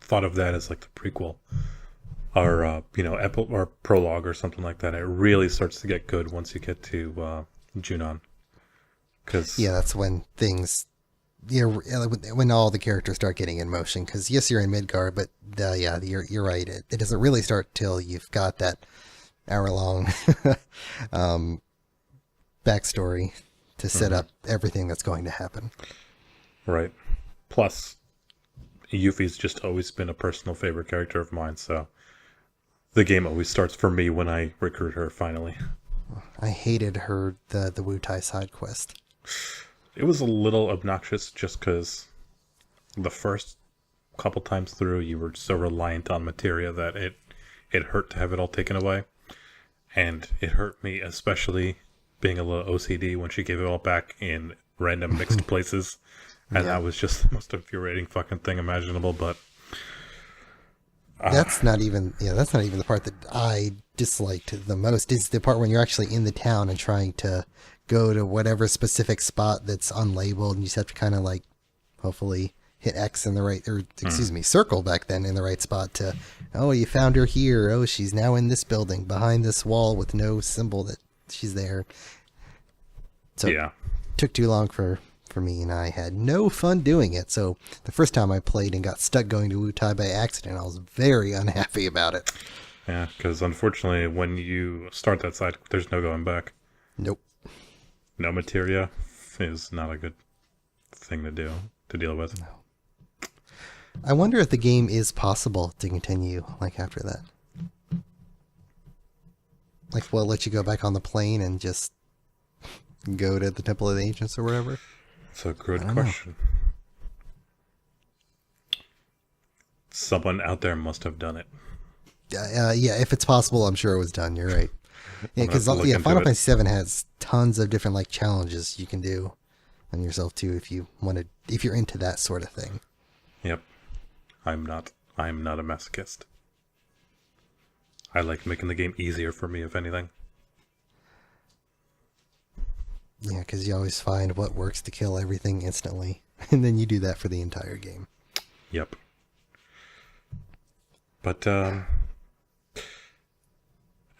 thought of that as like the prequel. Or, or prologue or something like that. It really starts to get good once you get to Junon. Yeah, that's when things... when all the characters start getting in motion. Because, yes, you're in Midgar, but, you're right. It doesn't really start till you've got that hour-long backstory to set up everything that's going to happen. Right. Plus, Yuffie's just always been a personal favorite character of mine, so... The game always starts for me when I recruit her, finally. I hated her, the Wutai side quest. It was a little obnoxious just because the first couple times through you were so reliant on materia that it hurt to have it all taken away. And it hurt me, especially being a little OCD when she gave it all back in random mixed places. And that was just the most infuriating fucking thing imaginable, but... That's not even the part that I disliked the most. Is the part when you're actually in the town and trying to go to whatever specific spot that's unlabeled, and you just have to kind of like, hopefully hit X in the right, or excuse me, circle back then in the right spot to, oh, you found her here. Oh, she's now in this building behind this wall with no symbol that she's there. So it took too long for me, and I had no fun doing it. So the first time I played and got stuck going to Wutai by accident, I was very unhappy about it. Yeah, because unfortunately, when you start that side, there's no going back. Nope. No materia is not a good thing to deal with. No. I wonder if the game is possible to continue like after that. Like, will it let you go back on the plane and just go to the Temple of the Ancients or whatever? That's a good question. Someone out there must have done it. Yeah, if it's possible, I'm sure it was done. You're right. Yeah, because Final Fantasy VII has tons of different like challenges you can do on yourself too if you're into that sort of thing. Yep. I'm not a masochist. I like making the game easier for me, if anything. Yeah, because you always find what works to kill everything instantly. And then you do that for the entire game. Yep. But,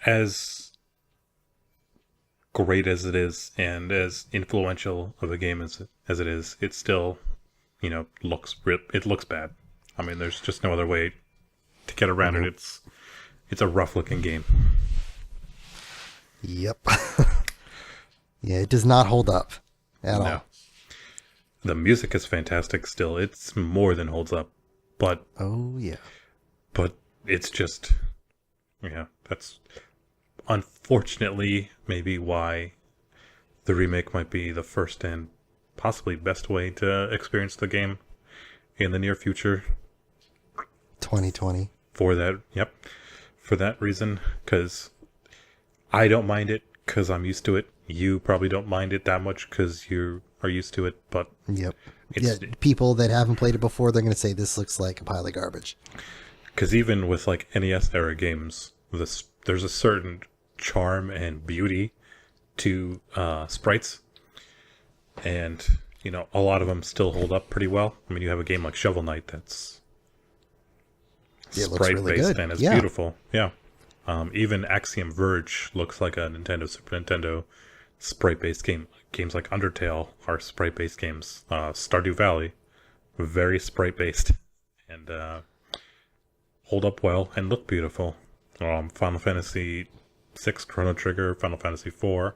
as great as it is, and as influential of a game as it is, it still, looks bad. I mean, there's just no other way to get around it. It's a rough-looking game. Yep. Yeah, it does not hold up at No. all. The music is fantastic still. It's more than holds up. But Oh, yeah. it's just, yeah, that's unfortunately maybe why the remake might be the first and possibly best way to experience the game in the near future 2020. for that reason, because I don't mind it because I'm used to it. You probably don't mind it that much because you are used to it, but Yep. it's Yeah, people that haven't played it before, they're going to say this looks like a pile of garbage. because even with like NES era games, there's a certain charm and beauty to sprites, and a lot of them still hold up pretty well. I mean, you have a game like Shovel Knight that's It looks really sprite based good. and it's Yeah. beautiful. Yeah. Even Axiom Verge looks like a Super Nintendo sprite based game. Games like Undertale are sprite based games. Stardew Valley, very sprite based, and hold up well and look beautiful. Final Fantasy VI, Chrono Trigger, Final Fantasy IV,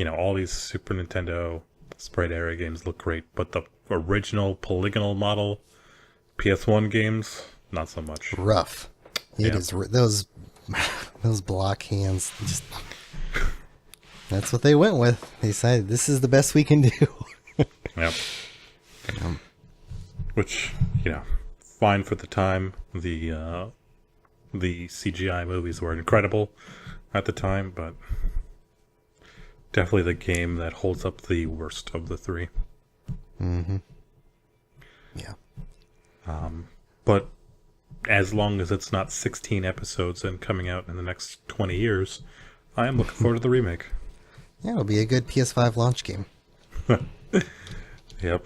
all these Super Nintendo sprite area games look great, but the original polygonal model PS1 games, not so much. Rough. It Yeah. is those block hands. Just that's what they went with. They decided this is the best we can do. Yep. Which, fine for the time. The CGI movies were incredible at the time, but definitely the game that holds up the worst of the three. Yeah. But as long as it's not 16 episodes and coming out in the next 20 years, I am looking forward to the remake. Yeah, it'll be a good PS5 launch game. Yep.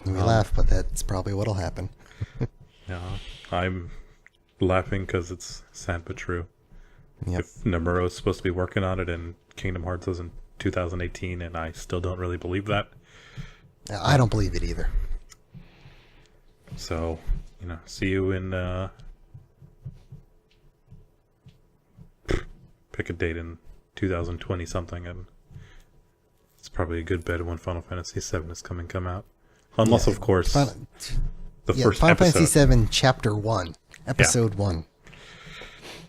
We laugh, but that's probably what'll happen. Yeah. I'm laughing because it's sad but true. Yep. If Nomura's supposed to be working on it and Kingdom Hearts is in 2018, and I still don't really believe that. I don't believe it either. So, see you in, pick a date in 2020 something, and it's probably a good bet when Final Fantasy VII is come out. Unless, of course, the first Final episode Fantasy VII Chapter 1, Episode 1.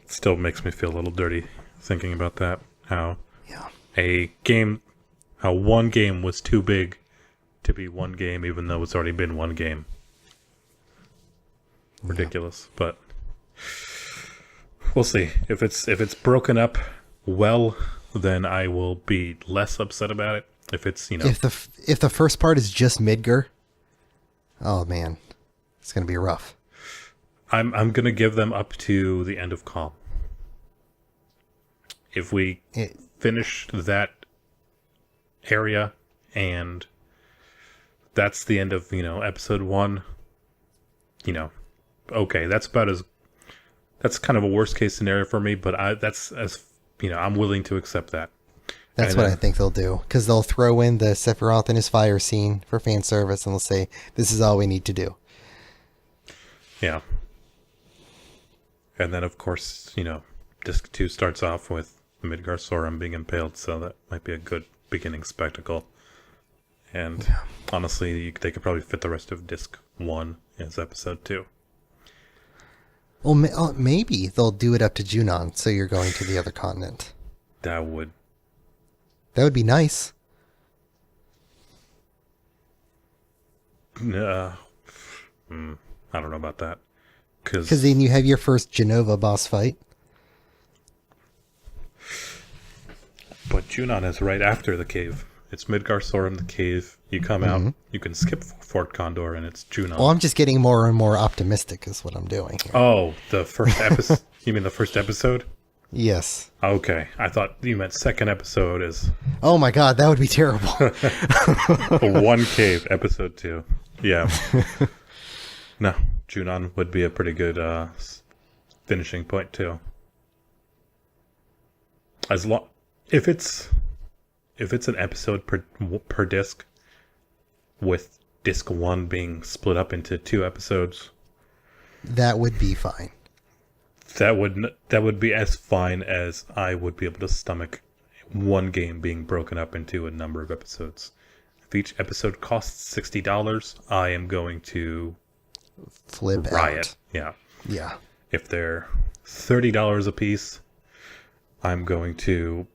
still makes me feel a little dirty thinking about that. How Yeah. how one game was too big to be one game, even though it's already been one game. Ridiculous, but we'll see. If it's broken up well, then I will be less upset about it. If it's If the first part is just Midgar, oh man, it's gonna be rough. I'm gonna give them up to the end of Calm. If we finish that area and that's the end of episode 1, okay, that's kind of a worst case scenario for me, but I'm willing to accept that. That's And what I think they'll do, because they'll throw in the Sephiroth and his fire scene for fan service, and they'll say, this is all we need to do. Yeah. And then, of course, Disc 2 starts off with Midgar Sorum being impaled, so that might be a good beginning spectacle. And honestly, they could probably fit the rest of Disc 1 as episode 2. Well, maybe they'll do it up to Junon, so you're going to the other continent. That would... That would be nice. I don't know about that. Because then you have your first Genova boss fight. But Junon is right after the cave. It's Midgar Sorum, the cave. You come out, you can skip Fort Condor, and it's Junon. Well, I'm just getting more and more optimistic is what I'm doing here. Oh, the first episode? You mean the first episode? Yes. Okay, I thought you meant second episode is Oh my god, that would be terrible. One Cave, episode 2. Yeah. No, Junon would be a pretty good finishing point too. If it's an episode per disc, with disc 1 being split up into 2 episodes, That would be fine. that would be as fine as I would be able to stomach one game being broken up into a number of episodes. If each episode costs $60, I am going to Flip riot. out. Yeah. Yeah. If they're $30 a piece, I'm going to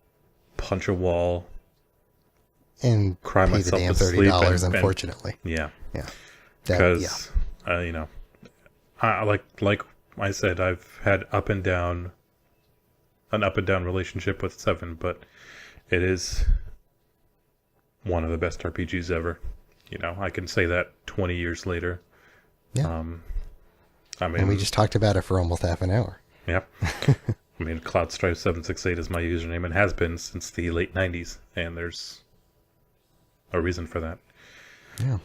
punch a wall, And cry pay the myself damn to sleep. $30, and- unfortunately. yeah. Yeah. Because, you know, like I said, I've had an up and down relationship with 7, but it is one of the best RPGs ever. You know, I can say that 20 years later. Yeah. I mean, And we just talked about it for almost half an hour. yep. I mean, CloudStrife768 is my username and has been since the late 90s, and there's a reason for that. Yeah.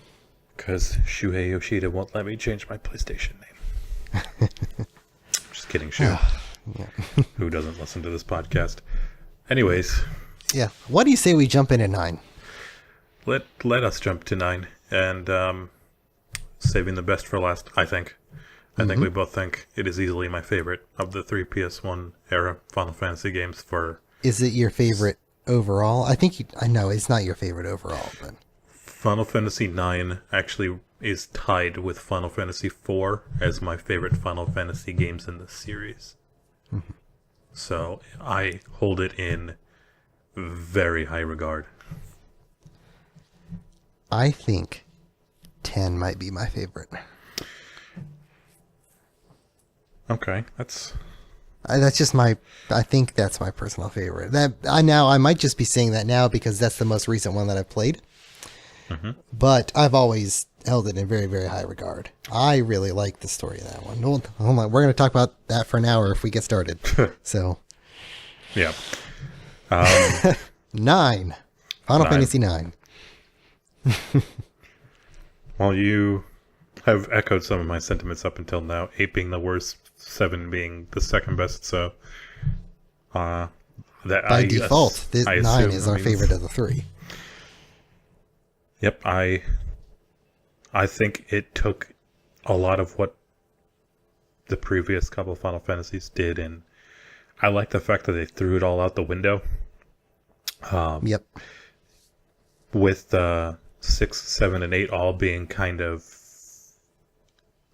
Because Shuhei Yoshida won't let me change my PlayStation name. Just kidding, Shu. Yeah. Who doesn't listen to this podcast? Anyways, Yeah. What do you say we jump in at 9? let us jump to 9, and saving the best for last, I think. I think we both think it is easily my favorite of the 3 PS1 era Final Fantasy games. For Is it your favorite overall? I know it's not your favorite overall, but Final Fantasy IX actually is tied with Final Fantasy IV as my favorite Final Fantasy games in the series. So I hold it in very high regard. I think 10 might be my favorite. Okay, that's That's just I think that's my personal favorite. I might just be saying that now because that's the most recent one that I've played. But I've always held it in very, very high regard. I really like the story of that one. Hold on. We're going to talk about that for an hour if we get started. So, yeah. 9. Final Fantasy 9. Well, you have echoed some of my sentiments up until now. 8 being the worst, 7 being the second best. So, that By default, I 9 assume is our means- favorite of the 3. Yep, I think it took a lot of what the previous couple of Final Fantasies did, and I like the fact that they threw it all out the window. Yep. With 6, 7, and 8 all being kind of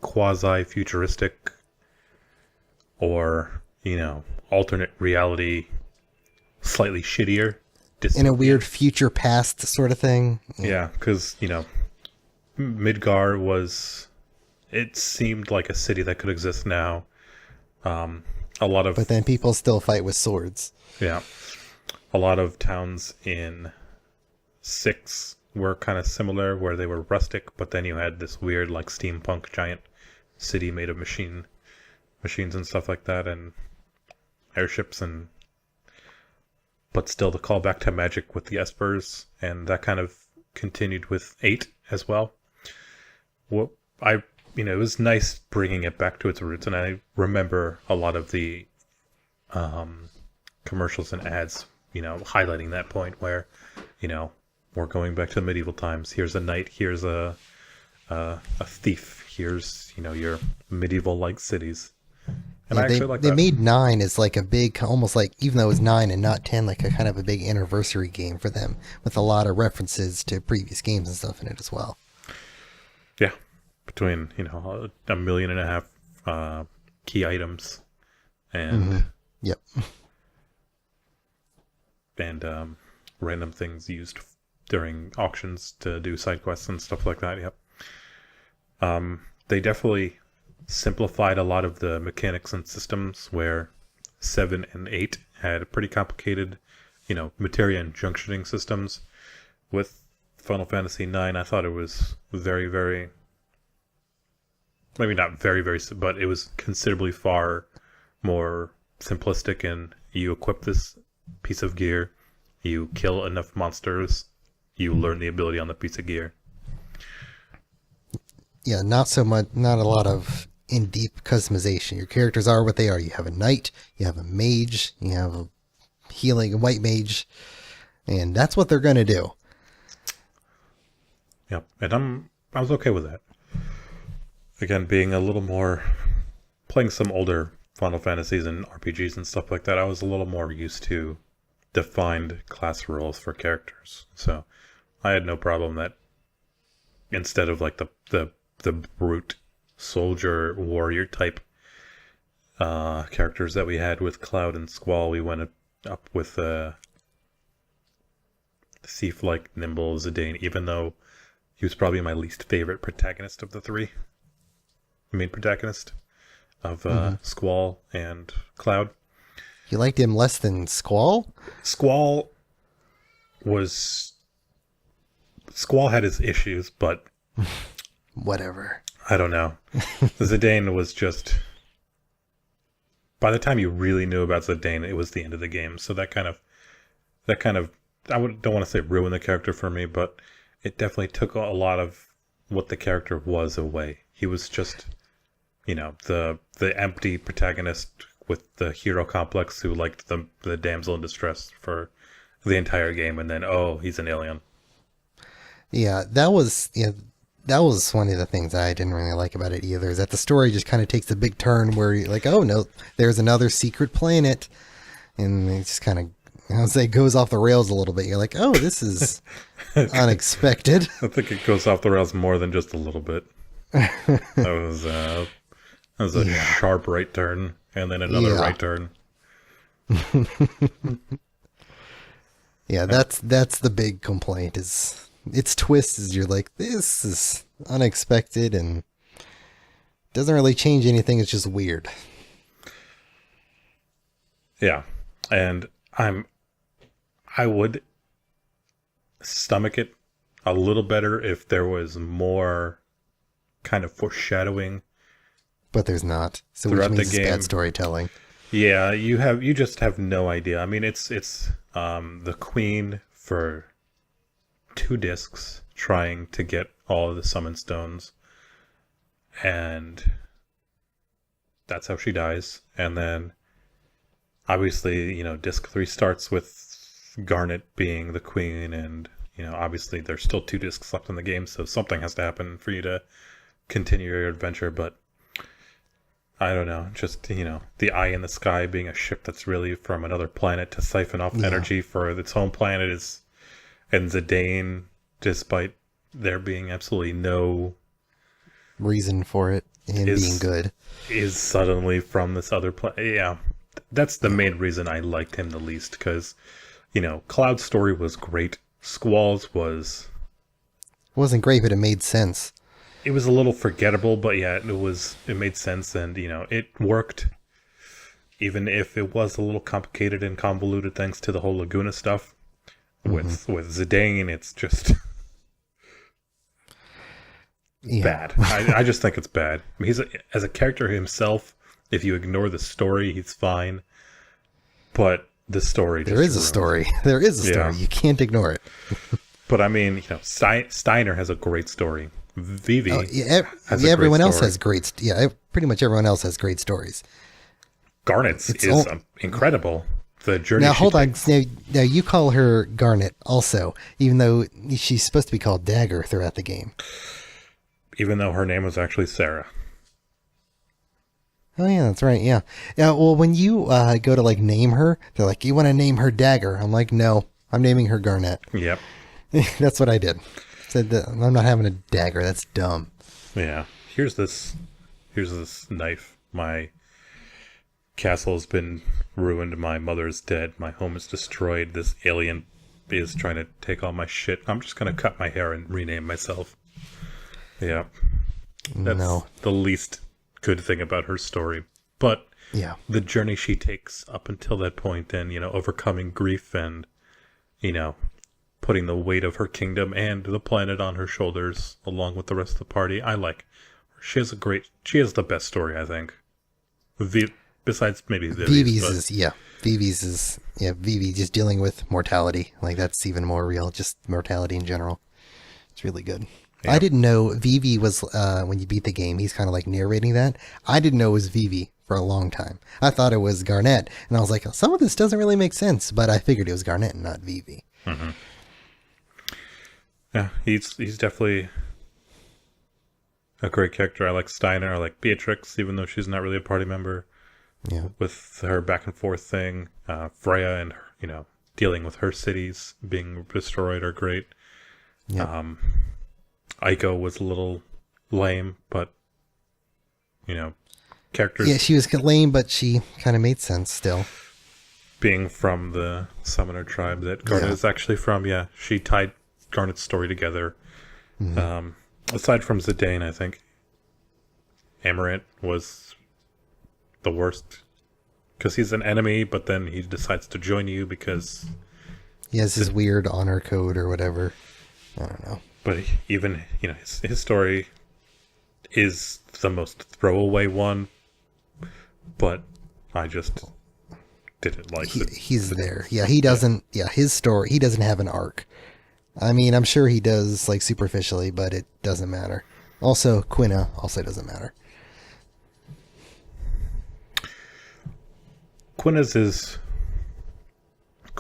quasi-futuristic or, alternate reality, slightly shittier. In a weird future past sort of thing. Yeah, because, Midgar it seemed like a city that could exist now. A lot of, But then people still fight with swords. yeah, a lot of towns in 6 were kind of similar, where they were rustic, but then you had this weird, like, steampunk giant city made of machines and stuff like that, and airships, but still the callback to magic with the Espers, and that kind of continued with 8 as well. It was nice bringing it back to its roots, and I remember a lot of the commercials and ads, highlighting that point where, we're going back to medieval times. Here's a knight. Here's a thief. Here's, your medieval-like cities. And I actually like they that. made 9 as like a big, almost like, even though it was 9 and not 10, like a kind of a big anniversary game for them with a lot of references to previous games and stuff in it as well. Yeah. Between, 1.5 million key items and Yep. and random things used during auctions to do side quests and stuff like that. Yep. They definitely simplified a lot of the mechanics and systems, where 7 and 8 had pretty complicated, materia and junctioning systems. With Final Fantasy 9, I thought it was very, very, maybe not very, very, but it was considerably far more simplistic, and you equip this piece of gear, you kill enough monsters, you learn the ability on the piece of gear. Yeah, not a lot of in-deep customization. Your characters are what they are. You have a knight, you have a mage, you have a healing white mage, and that's what they're going to do. Yep, and I was okay with that. Again, being a little more, playing some older Final Fantasies and RPGs and stuff like that, I was a little more used to defined class roles for characters. So I had no problem that instead of like the brute soldier warrior type characters that we had with Cloud and Squall, we went up with thief like nimble Zidane, even though he was probably my least favorite protagonist of the three. Main protagonist of Squall and Cloud. You liked him less than Squall? Squall had his issues, but Whatever. I don't know. Zidane was just, by the time you really knew about Zidane, it was the end of the game. So that kind of don't want to say ruined the character for me, but it definitely took a lot of what the character was away. He was just, the empty protagonist with the hero complex who liked the damsel in distress for the entire game, and then he's an alien. Yeah, that was one of the things I didn't really like about it either, is that the story just kind of takes a big turn where you're like, oh no, there's another secret planet, and it just kind of, I would say, goes off the rails a little bit. You're like, oh, this is unexpected. I think it goes off the rails more than just a little bit. That was a sharp right turn, and then another right turn. Yeah, that's the big complaint, is its twist is you're like, this is unexpected and doesn't really change anything. It's just weird. Yeah, and I would stomach it a little better if there was more kind of foreshadowing. But there's not. So which means it's bad storytelling. Yeah, you just have no idea. I mean, it's the queen for 2 discs trying to get all of the summon stones, and that's how she dies. And then obviously, disc 3 starts with Garnet being the queen, and obviously there's still 2 discs left in the game, so something has to happen for you to continue your adventure. But I don't know, just the Eye in the Sky being a ship that's really from another planet to siphon off energy for its home planet and Zidane, despite there being absolutely no reason for it, him being good, is suddenly from this other planet. Yeah, that's the main reason I liked him the least, because Cloud's story was great. Squall's wasn't great, but it made sense. It was a little forgettable, but yeah, it made sense, and it worked, even if it was a little complicated and convoluted thanks to the whole Laguna stuff. With Zidane, it's just bad. I just think it's bad. I mean, as a character himself, if you ignore the story, he's fine. But the story, there is a story. There is a story. You can't ignore it. But I mean, Steiner has a great story. Vivi, everyone else has great. Pretty much everyone else has great stories. Garnet's is incredible. The journey. Now hold on. Now you call her Garnet also, even though she's supposed to be called Dagger throughout the game. Even though her name was actually Sarah. Oh yeah, that's right. Yeah. Well, when you go to name her, they're like, "You want to name her Dagger?" I'm like, "No, I'm naming her Garnet." Yep. That's what I did. Said that I'm not having a dagger. That's dumb. Yeah. Here's this knife. My castle has been ruined. My mother's dead. My home is destroyed. This alien is trying to take all my shit. I'm just gonna cut my hair and rename myself. Yeah. That's the least good thing about her story. But the journey she takes up until that point, and overcoming grief, and putting the weight of her kingdom and the planet on her shoulders along with the rest of the party. I like. She has the best story, I think. Besides maybe Vivi's. Vivi just dealing with mortality. That's even more real. Just mortality in general. It's really good. Yeah. I didn't know Vivi was, when you beat the game, he's kind of narrating that. I didn't know it was Vivi for a long time. I thought it was Garnet. And I was like, some of this doesn't really make sense, but I figured it was Garnet and not Vivi. Mm-hmm. Yeah, he's definitely a great character. I like Steiner. I like Beatrix, even though she's not really a party member. Yeah. with her back and forth thing. Freya and dealing with her cities being destroyed are great. Yeah. Aiko was a little lame, but characters Yeah, she was lame, but she kind of made sense still. being from the summoner tribe that Garnet is actually from. Yeah, she tied Garnet's story together. Aside from Zidane, I think Amarant was the worst because he's an enemy, but then he decides to join you because. He has his weird honor code or whatever. I don't know. But even his story is the most throwaway one. But I just didn't like it. He's there. Yeah, he doesn't. Yeah, his story. He doesn't have an arc. I mean, I'm sure he does, like, superficially, but it doesn't matter. Also, Quina also doesn't matter. Quina's is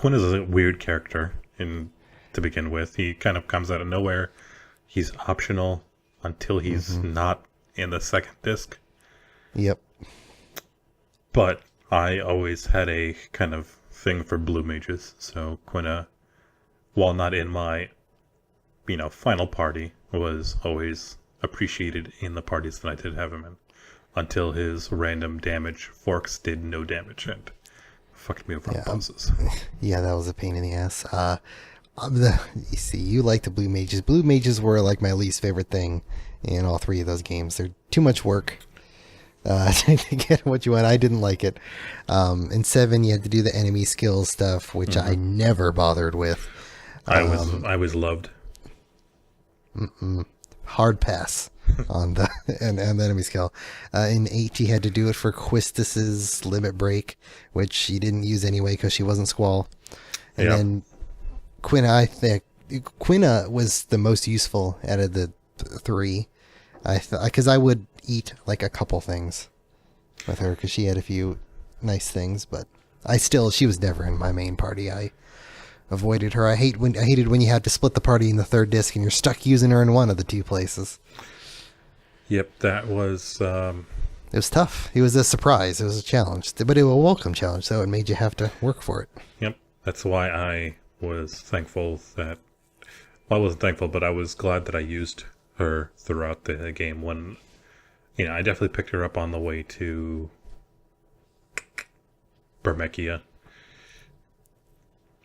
a weird character to begin with. He kind of comes out of nowhere. He's optional until he's not in the second disc. Yep. But I always had a kind of thing for blue mages, so Quina, while not in my, final party, was always appreciated in the parties that I did have him in, until his random damage forks did no damage and fucked me over on bosses. Yeah, that was a pain in the ass. You see, you like the blue mages. Blue mages were like my least favorite thing in all three of those games. They're too much work. To get what you want. I didn't like it. In 7, you had to do the enemy skills stuff, which I never bothered with. I was loved. Hard pass on the and the enemy skill. In 8, you had to do it for Quistis's limit break, which she didn't use anyway because she wasn't Squall. And then Quina, I think Quina was the most useful out of the 3. Because I would eat like a couple things with her because she had a few nice things, but she was never in my main party. I avoided her. I hated when you had to split the party in the third disc and you're stuck using her in one of the two places. Yep, that was. It was tough. It was a surprise. It was a challenge, but it was a welcome challenge, so it made you have to work for it. Yep, that's why I was thankful that. Well, I wasn't thankful, but I was glad that I used her throughout the game when I definitely picked her up on the way to Bermechia,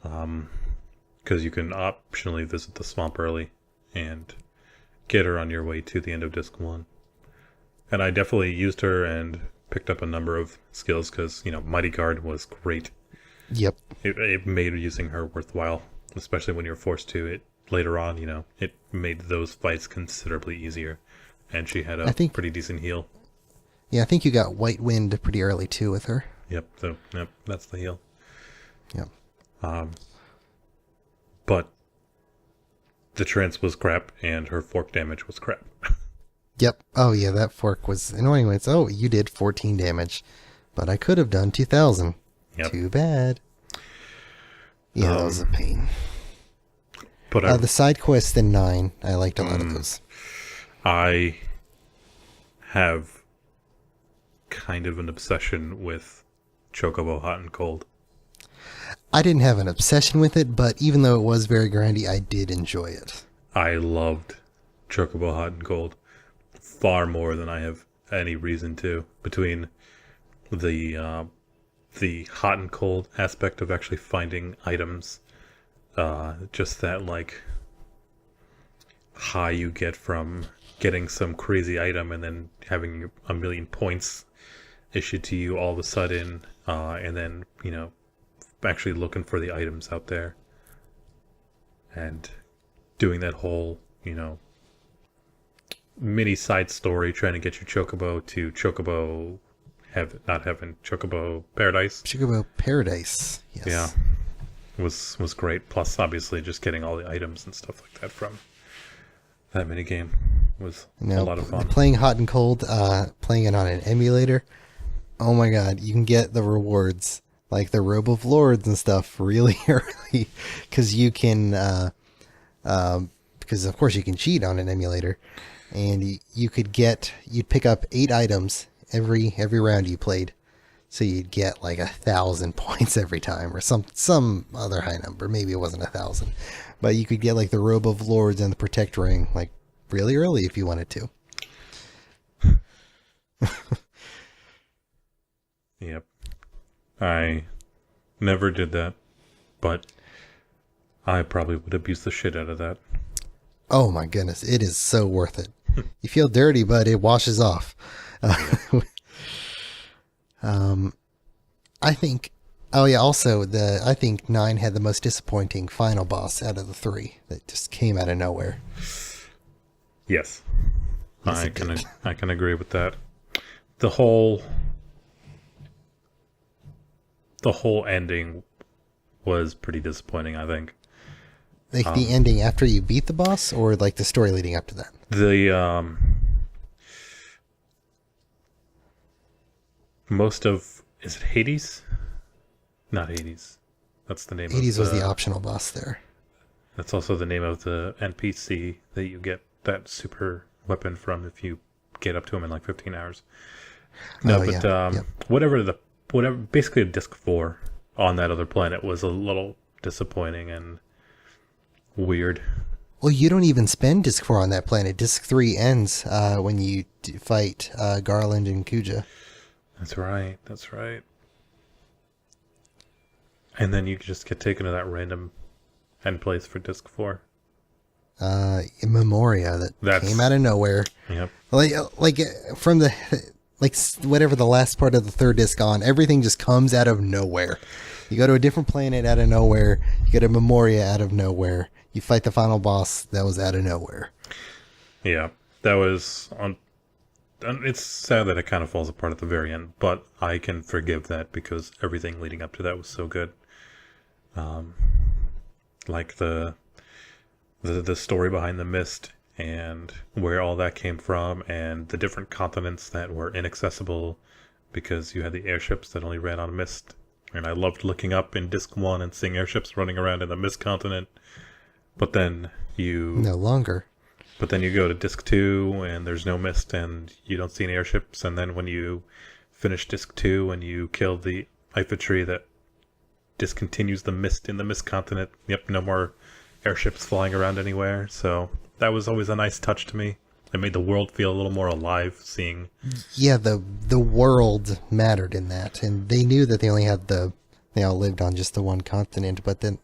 because you can optionally visit the swamp early and get her on your way to the end of disc 1, and I definitely used her and picked up a number of skills because Mighty Guard was great. Yep, it made using her worthwhile, especially when you're forced to it. Later on, it made those fights considerably easier. And she had a pretty decent heal. Yeah, I think you got White Wind pretty early, too, with her. Yep, that's the heal. Yep. But the trance was crap, and her fork damage was crap. Yep. Oh, yeah, that fork was annoying. It's, you did 14 damage. But I could have done 2,000. Yep. Too bad. Yeah, that was a pain. But the side quests in 9, I liked a lot of those. I have kind of an obsession with Chocobo Hot and Cold. I didn't have an obsession with it, but even though it was very grindy, I did enjoy it. I loved Chocobo Hot and Cold far more than I have any reason to. Between the hot and cold aspect of actually finding items. Just that high you get from getting some crazy item and then having a million points issued to you all of a sudden, and then actually looking for the items out there and doing that whole mini side story trying to get your Chocobo to Chocobo Chocobo Paradise. Chocobo Paradise, yes. Yeah. Was great. Plus, obviously, just getting all the items and stuff like that from that minigame was a lot of fun. Playing Hot and Cold, playing it on an emulator, oh my god, you can get the rewards, like the Robe of Lords and stuff, really early, because you can, because of course you can cheat on an emulator, and you'd pick up 8 items every round you played. So you'd get like 1,000 points every time, or some other high number. Maybe it wasn't 1,000, but you could get like the Robe of Lords and the Protect Ring like really early if you wanted to. Yep. I never did that, but I probably would abuse the shit out of that. Oh my goodness, it is so worth it. You feel dirty, but it washes off. I think. Oh yeah. Also, I think 9 had the most disappointing final boss out of the 3 that just came out of nowhere. Yes, Yes, I it did. can agree with that. The whole ending was pretty disappointing, I think. Like the ending after you beat the boss, or like the story leading up to that. The most of, is it Hades? Not Hades. That's the name. Hades of was the optional boss there. That's also the name of the NPC that you get that super weapon from if you get up to him in like 15 hours. No, Oh, but yeah. Yep. whatever basically disc 4 on that other planet was a little disappointing and weird. Well, you don't even spend Disc 4 on that planet. Disc 3 ends when you fight Garland and Kuja. That's right. That's right. And then you just get taken to that random end place for disc 4. In Memoria that came out of nowhere. Yep. Like from the whatever the last part of the third disc on, everything just comes out of nowhere. You go to a different planet out of nowhere. You go to Memoria out of nowhere. You fight the final boss that was out of nowhere. Yeah. That was on. And it's sad that it kind of falls apart at the very end, but I can forgive that because everything leading up to that was so good. Like the story behind the mist and where all that came from, and the different continents that were inaccessible because you had the airships that only ran on mist. And I loved looking up in Disc 1 and seeing airships running around in the mist continent. But then No longer. But then you go to Disc 2 and there's no mist and you don't see any airships. And then when you finish Disc 2 and you kill the Ifa tree that discontinues the mist in the mist continent, yep, no more airships flying around anywhere. So that was always a nice touch to me. It made the world feel a little more alive, seeing... Yeah, the world mattered in that. And they knew that they all lived on just the one continent. But then,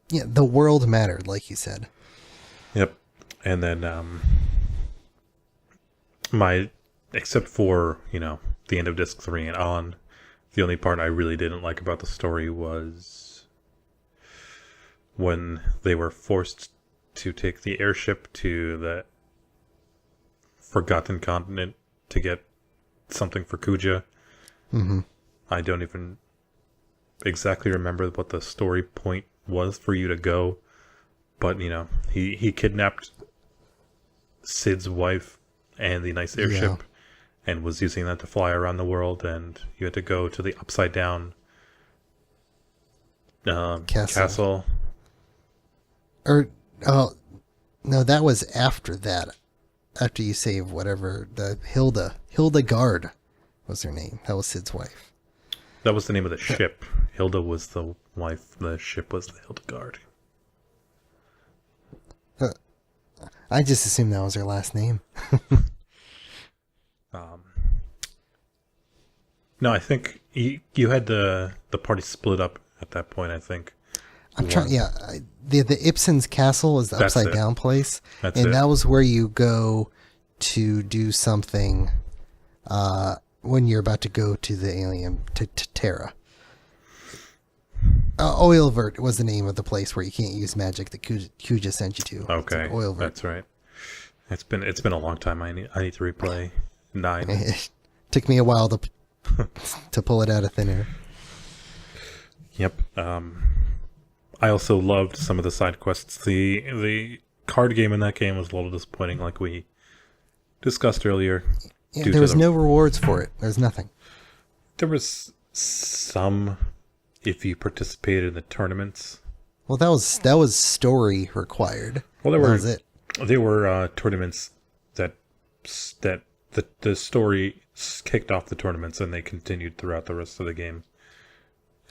yeah, the world mattered, like you said. Yep. And then except for, the end of Disc 3 and on, the only part I really didn't like about the story was when they were forced to take the airship to the Forgotten Continent to get something for Kuja. Mm-hmm. I don't even exactly remember what the story point was for you to go, but, he kidnapped Sid's wife and the nice airship and was using that to fly around the world, and you had to go to the upside down castle. Or no, that was after that. After you save whatever, the Hildegard was her name. That was Sid's wife. That was the name of the ship. Hilda was the wife. The ship was the Hildegard. I just assumed that was her last name. No, I think you had the party split up at that point, I think. I'm trying. Yeah, the Ibsen's castle was the That's upside it. down place, That's and it. that was where you go to do something when you're about to go to the alien to Terra. Oilvert was the name of the place where you can't use magic that Kuja sent you to. Okay, It's like Oilvert. that's right. It's been a long time. I need to replay 9. It took me a while to pull it out of thin air. Yep. I also loved some of the side quests. The card game in that game was a little disappointing, like we discussed earlier. Yeah, due there to was no rewards for it. There's nothing. There was some if you participated in the tournaments. Well, that was story required. Well, That was it. there were tournaments that the story kicked off the tournaments, and they continued throughout the rest of the game.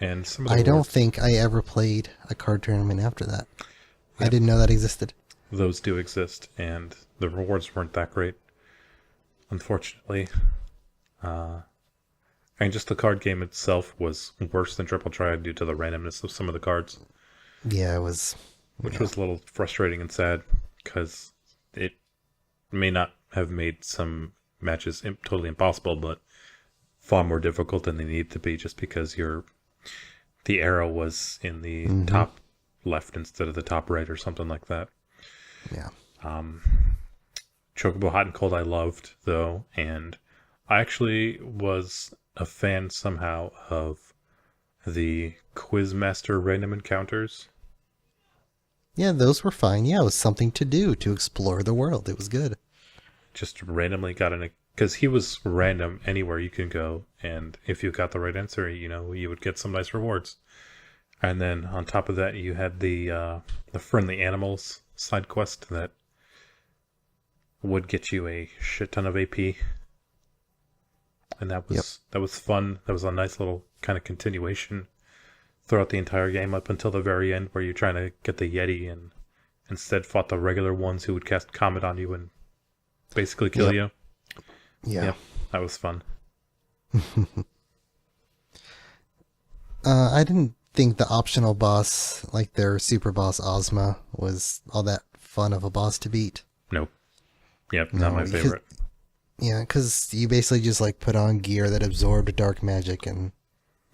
And some of the I don't rewards, think I ever played a card tournament after that. I Yep. didn't know that existed. those do exist, and the rewards weren't that great, unfortunately. And just the card game itself was worse than Triple Triad due to the randomness of some of the cards, Yeah, it was. which was a little frustrating and sad because it may not have made some matches totally impossible, but far more difficult than they need to be just because the arrow was in the top left instead of the top right or something like that. Yeah. Chocobo Hot and Cold I loved, though, and I actually was a fan somehow of the Quizmaster random encounters. Yeah, those were fine. Yeah, it was something to do to explore the world. It was good. Just randomly got in because he was random anywhere you can go, and if you got the right answer, you would get some nice rewards. And then on top of that, you had the friendly animals side quest that would get you a shit ton of AP, and that was fun. That was a nice little kind of continuation throughout the entire game up until the very end, where you're trying to get the Yeti and instead fought the regular ones who would cast Comet on you and basically kill you. Yeah. That was fun. I didn't think the optional boss, like their super boss Ozma, was all that fun of a boss to beat. Nope. Yep, not my favorite. Yeah, because you basically just like put on gear that absorbed dark magic and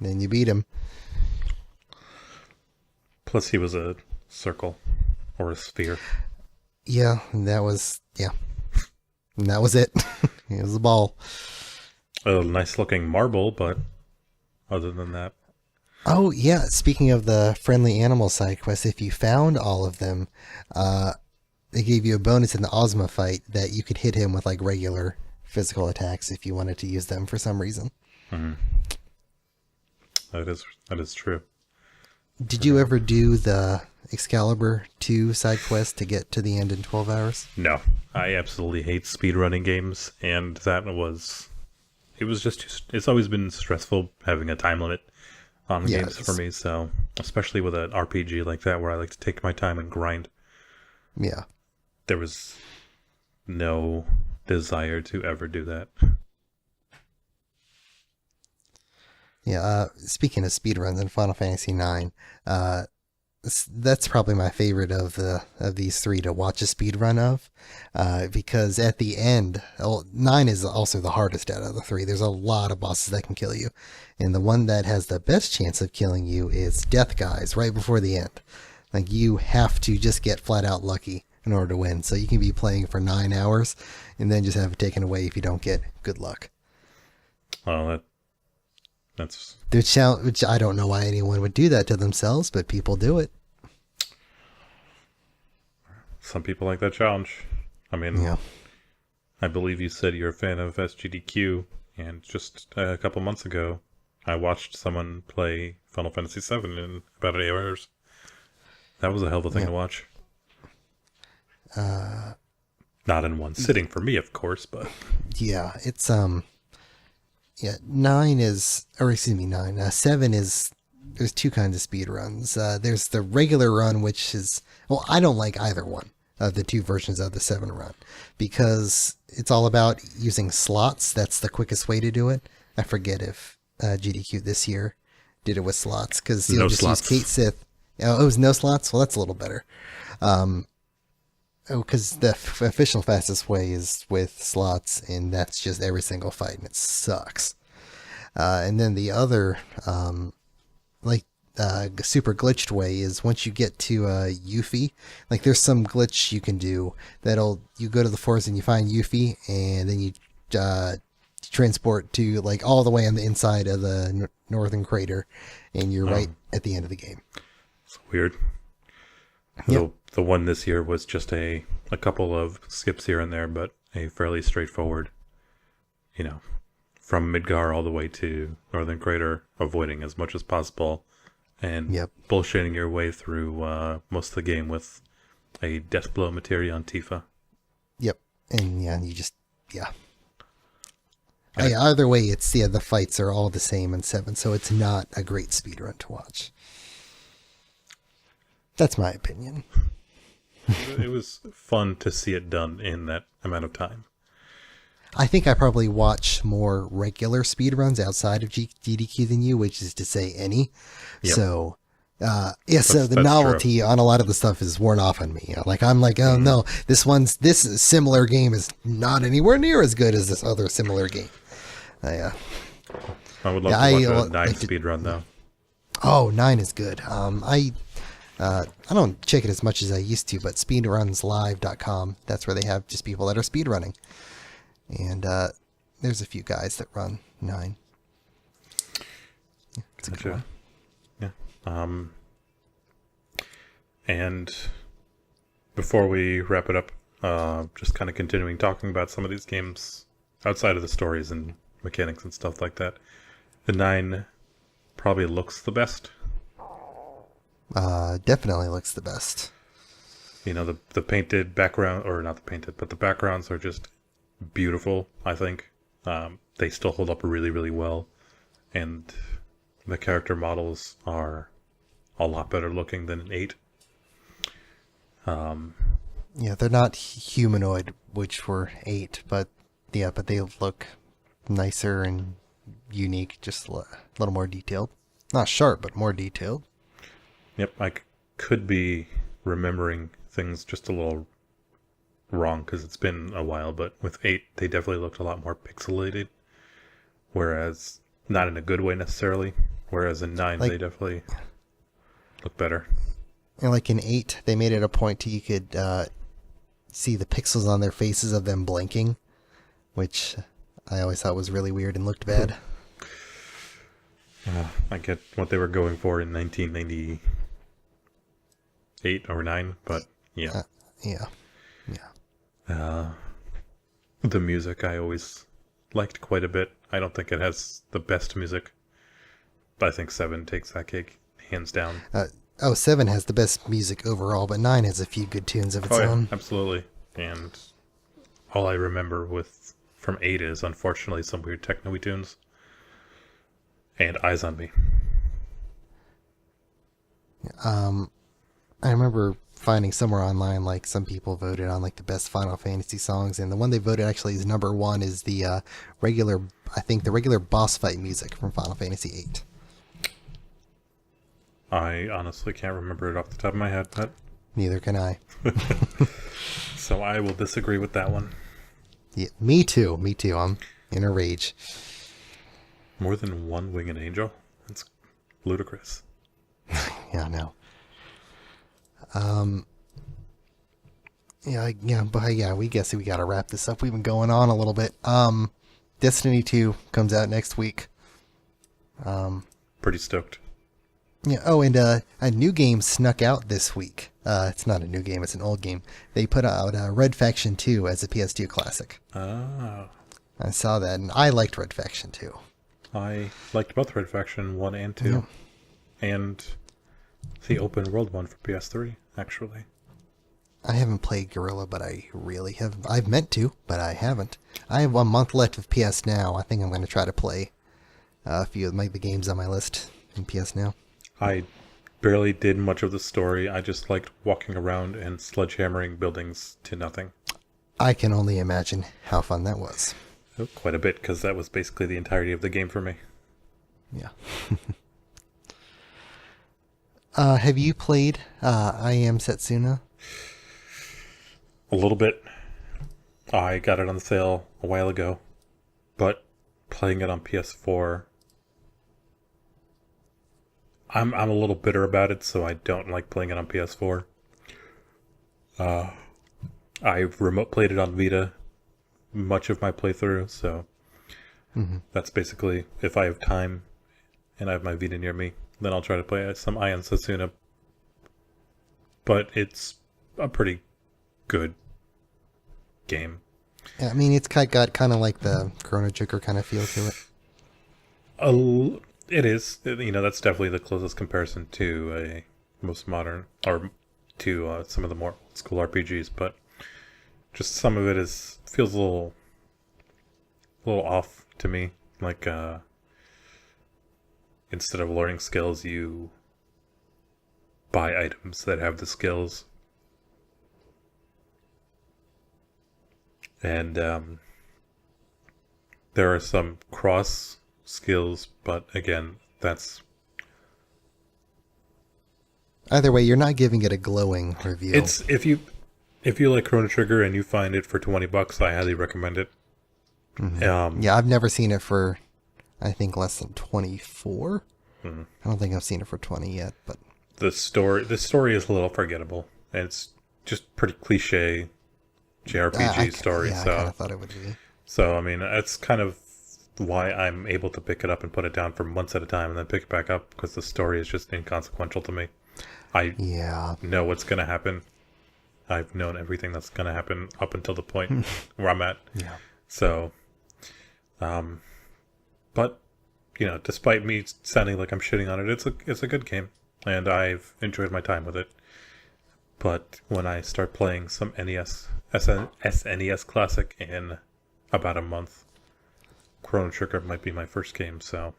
then you beat him. Plus, he was a circle or a sphere. Yeah, and that was and that was it. It was a ball. A nice looking marble, but other than that, Oh yeah, speaking of the friendly animal side quest, if you found all of them, they gave you a bonus in the Ozma fight that you could hit him with like regular physical attacks if you wanted to use them for some reason. that is true. Did you ever do the Excalibur 2 side quest to get to the end in 12 hours? No, I absolutely hate speedrunning games, and it's always been stressful having a time limit on games for me, so especially with an RPG like that where I like to take my time and grind, Yeah. there was no desire to ever do that. Yeah, speaking of speedruns in Final Fantasy IX, that's probably my favorite of these three to watch a speedrun of, because at the end, 9 is also the hardest out of the three. There's a lot of bosses that can kill you, and the one that has the best chance of killing you is Death Guys right before the end. Like, you have to just get flat out lucky in order to win, so you can be playing for 9 hours and then just have it taken away if you don't get good luck. Well, that's Which I don't know why anyone would do that to themselves, but people do it. some people like that challenge. I mean, Yeah. I believe you said you're a fan of SGDQ, and just a couple months ago, I watched someone play Final Fantasy VII in about 8 hours. That was a hell of a thing to watch. Not in one sitting for me, of course, but Yeah, it's 9 is, or excuse me, 9. 7 is, there's two kinds of speed runs. There's the regular run, which is, well, I don't like either one of the two versions of the 7 run because it's all about using slots. That's the quickest way to do it. I forget if GDQ this year did it with slots because you'll just use Kate Sith. Oh, it was no slots? Well, that's a little better. Because the official fastest way is with slots, and that's just every single fight, and it sucks. And then the other, super glitched way is once you get to Yuffie, like there's some glitch you can do you go to the forest and you find Yuffie, and then you transport to like all the way on the inside of the northern crater, and you're right at the end of the game. it's weird. Yep. The one this year was just a couple of skips here and there, but a fairly straightforward, from Midgar all the way to Northern Crater, avoiding as much as possible, and bullshitting your way through most of the game with a Deathblow Materia on Tifa. Yep. And you Either way, it's the fights are all the same in 7, so it's not a great speedrun to watch. That's my opinion. It was fun to see it done in that amount of time. I think I probably watch more regular speedruns outside of GDQ than you, which is to say any. Yep. So, so the that's novelty true. on a lot of the stuff is worn off on me. I'm like, oh no, this similar game is not anywhere near as good as this other similar game. I would love Yeah, to watch a 9 like to- speedrun, though. Oh, 9 is good. I don't check it as much as I used to, but speedrunslive.com, that's where they have just people that are speedrunning. And there's a few guys that run 9. Yeah, it's a good one. Yeah. And before we wrap it up, just kind of continuing talking about some of these games outside of the stories and mechanics and stuff like that. The 9 probably looks the best. Definitely looks the best. You know, the painted background, or not the painted, but the backgrounds are just beautiful, I think. They still hold up really, really well. And the character models are a lot better looking than in 8. Yeah, they're not humanoid, which were 8, but they look nicer and unique, just a little more detailed. Not sharp, but more detailed. Yep, I could be remembering things just a little wrong because it's been a while, but with 8, they definitely looked a lot more pixelated. Whereas, not in a good way necessarily, whereas in 9, they definitely look better. And like in 8, they made it a point to you could see the pixels on their faces of them blinking, which I always thought was really weird and looked bad. I get what they were going for in 1998 or 9, but yeah. Yeah. The music I always liked quite a bit. I don't think it has the best music. I think 7 takes that cake, hands down. 7 has the best music overall, but 9 has a few good tunes of its own. Absolutely. And all I remember from 8 is, unfortunately, some weird techno-y tunes. And Eyes on Me. I remember finding somewhere online, like, some people voted on, like, the best Final Fantasy songs, and the one they voted actually is number 1 is the regular boss fight music from Final Fantasy VIII. I honestly can't remember it off the top of my head, but Neither can I. so I will disagree with that one. Yeah, me too. I'm in a rage. More than one winged angel? That's ludicrous. Yeah, no. We guess we gotta wrap this up. We've been going on a little bit. Destiny 2 comes out next week. Pretty stoked. Yeah. Oh, and a new game snuck out this week. It's not a new game; it's an old game. They put out Red Faction 2 as a PS2 classic. Ah. I saw that, and I liked Red Faction 2. I liked both Red Faction 1 and 2. Yeah. And the open world one for PS3, actually. I haven't played Guerrilla, but I really have. I've meant to, but I haven't. I have 1 month left of PS Now. I think I'm going to try to play a few of the games on my list in PS Now. I barely did much of the story. I just liked walking around and sledgehammering buildings to nothing. I can only imagine how fun that was. Oh, quite a bit, because that was basically the entirety of the game for me. Yeah. Have you played I Am Setsuna? A little bit. I got it on sale a while ago, but playing it on PS4, I'm a little bitter about it, so I don't like playing it on PS4. I've remote played it on Vita much of my playthrough, so that's basically, if I have time and I have my Vita near me, then I'll try to play some Ion Setsuna. But it's a pretty good game. Yeah, I mean, it's got kind of like the Chrono Trigger kind of feel to it. It is. That's definitely the closest comparison to a most modern, or to some of the more old school RPGs, but just some of it feels a little off to me. Like, instead of learning skills, you buy items that have the skills. And there are some cross skills, but again, that's Either way, you're not giving it a glowing review. it's if you like Chrono Trigger and you find it for $20, I highly recommend it. Yeah, I've never seen it for, I think, less than 24. I don't think I've seen it for 20 yet, but The story is a little forgettable, and it's just pretty cliche JRPG story. Yeah, I So kind of thought it would be. So, I mean, that's kind of why I'm able to pick it up and put it down for months at a time and then pick it back up, because the story is just inconsequential to me. I Yeah. know what's going to happen. I've known everything that's going to happen up until the point where I'm at. Yeah. So, but, you know, despite me sounding like I'm shitting on it, it's a good game, and I've enjoyed my time with it. But when I start playing some SNES Classic in about a month, Chrono Trigger might be my first game, so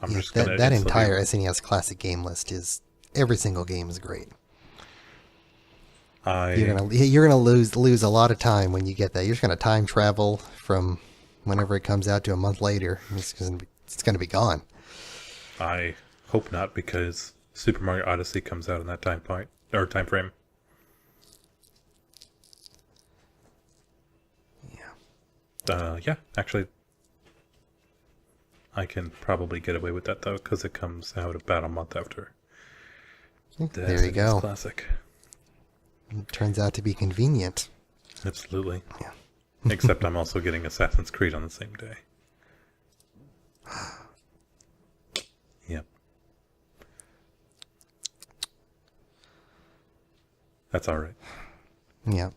I'm Yeah, just gonna that entire SNES Classic game list is, every single game is great. You're gonna lose a lot of time when you get that. You're just gonna time travel from whenever it comes out to a month later. It's gonna be gone. I hope not, because Super Mario Odyssey comes out in that time frame. Yeah, actually, I can probably get away with that though, because it comes out about a month after. There you go. Classic. It turns out to be convenient. Absolutely. Yeah. Except I'm also getting Assassin's Creed on the same day. Yep. That's all right. Yeah.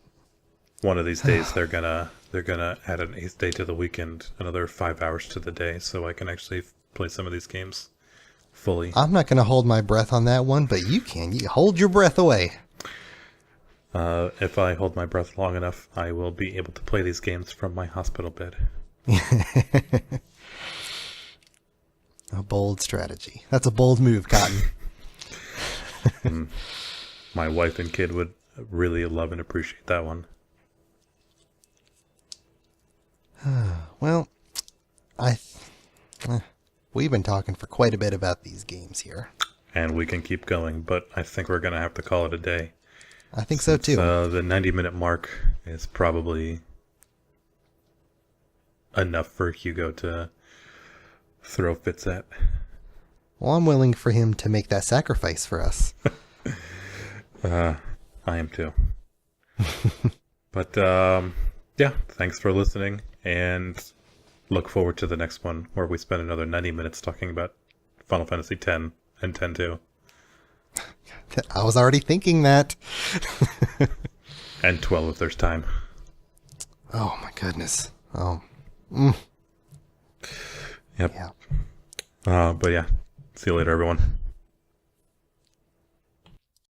One of these days they're gonna add an 8th day to the weekend, another 5 hours to the day, so I can actually play some of these games fully. I'm not gonna hold my breath on that one, but you can. You hold your breath away. If I hold my breath long enough, I will be able to play these games from my hospital bed. A bold strategy. That's a bold move, Cotton. My wife and kid would really love and appreciate that one. Well, we've been talking for quite a bit about these games here. And we can keep going, but I think we're going to have to call it a day. I think so too. The 90-minute mark is probably enough for Hugo to throw fits at. Well, I'm willing for him to make that sacrifice for us. I am too. But, yeah, thanks for listening, and look forward to the next one, where we spend another 90 minutes talking about Final Fantasy X and X-2. I was already thinking that. And 12 if there's time. Oh my goodness. Oh. Yep. Yeah. But yeah, see you later, everyone.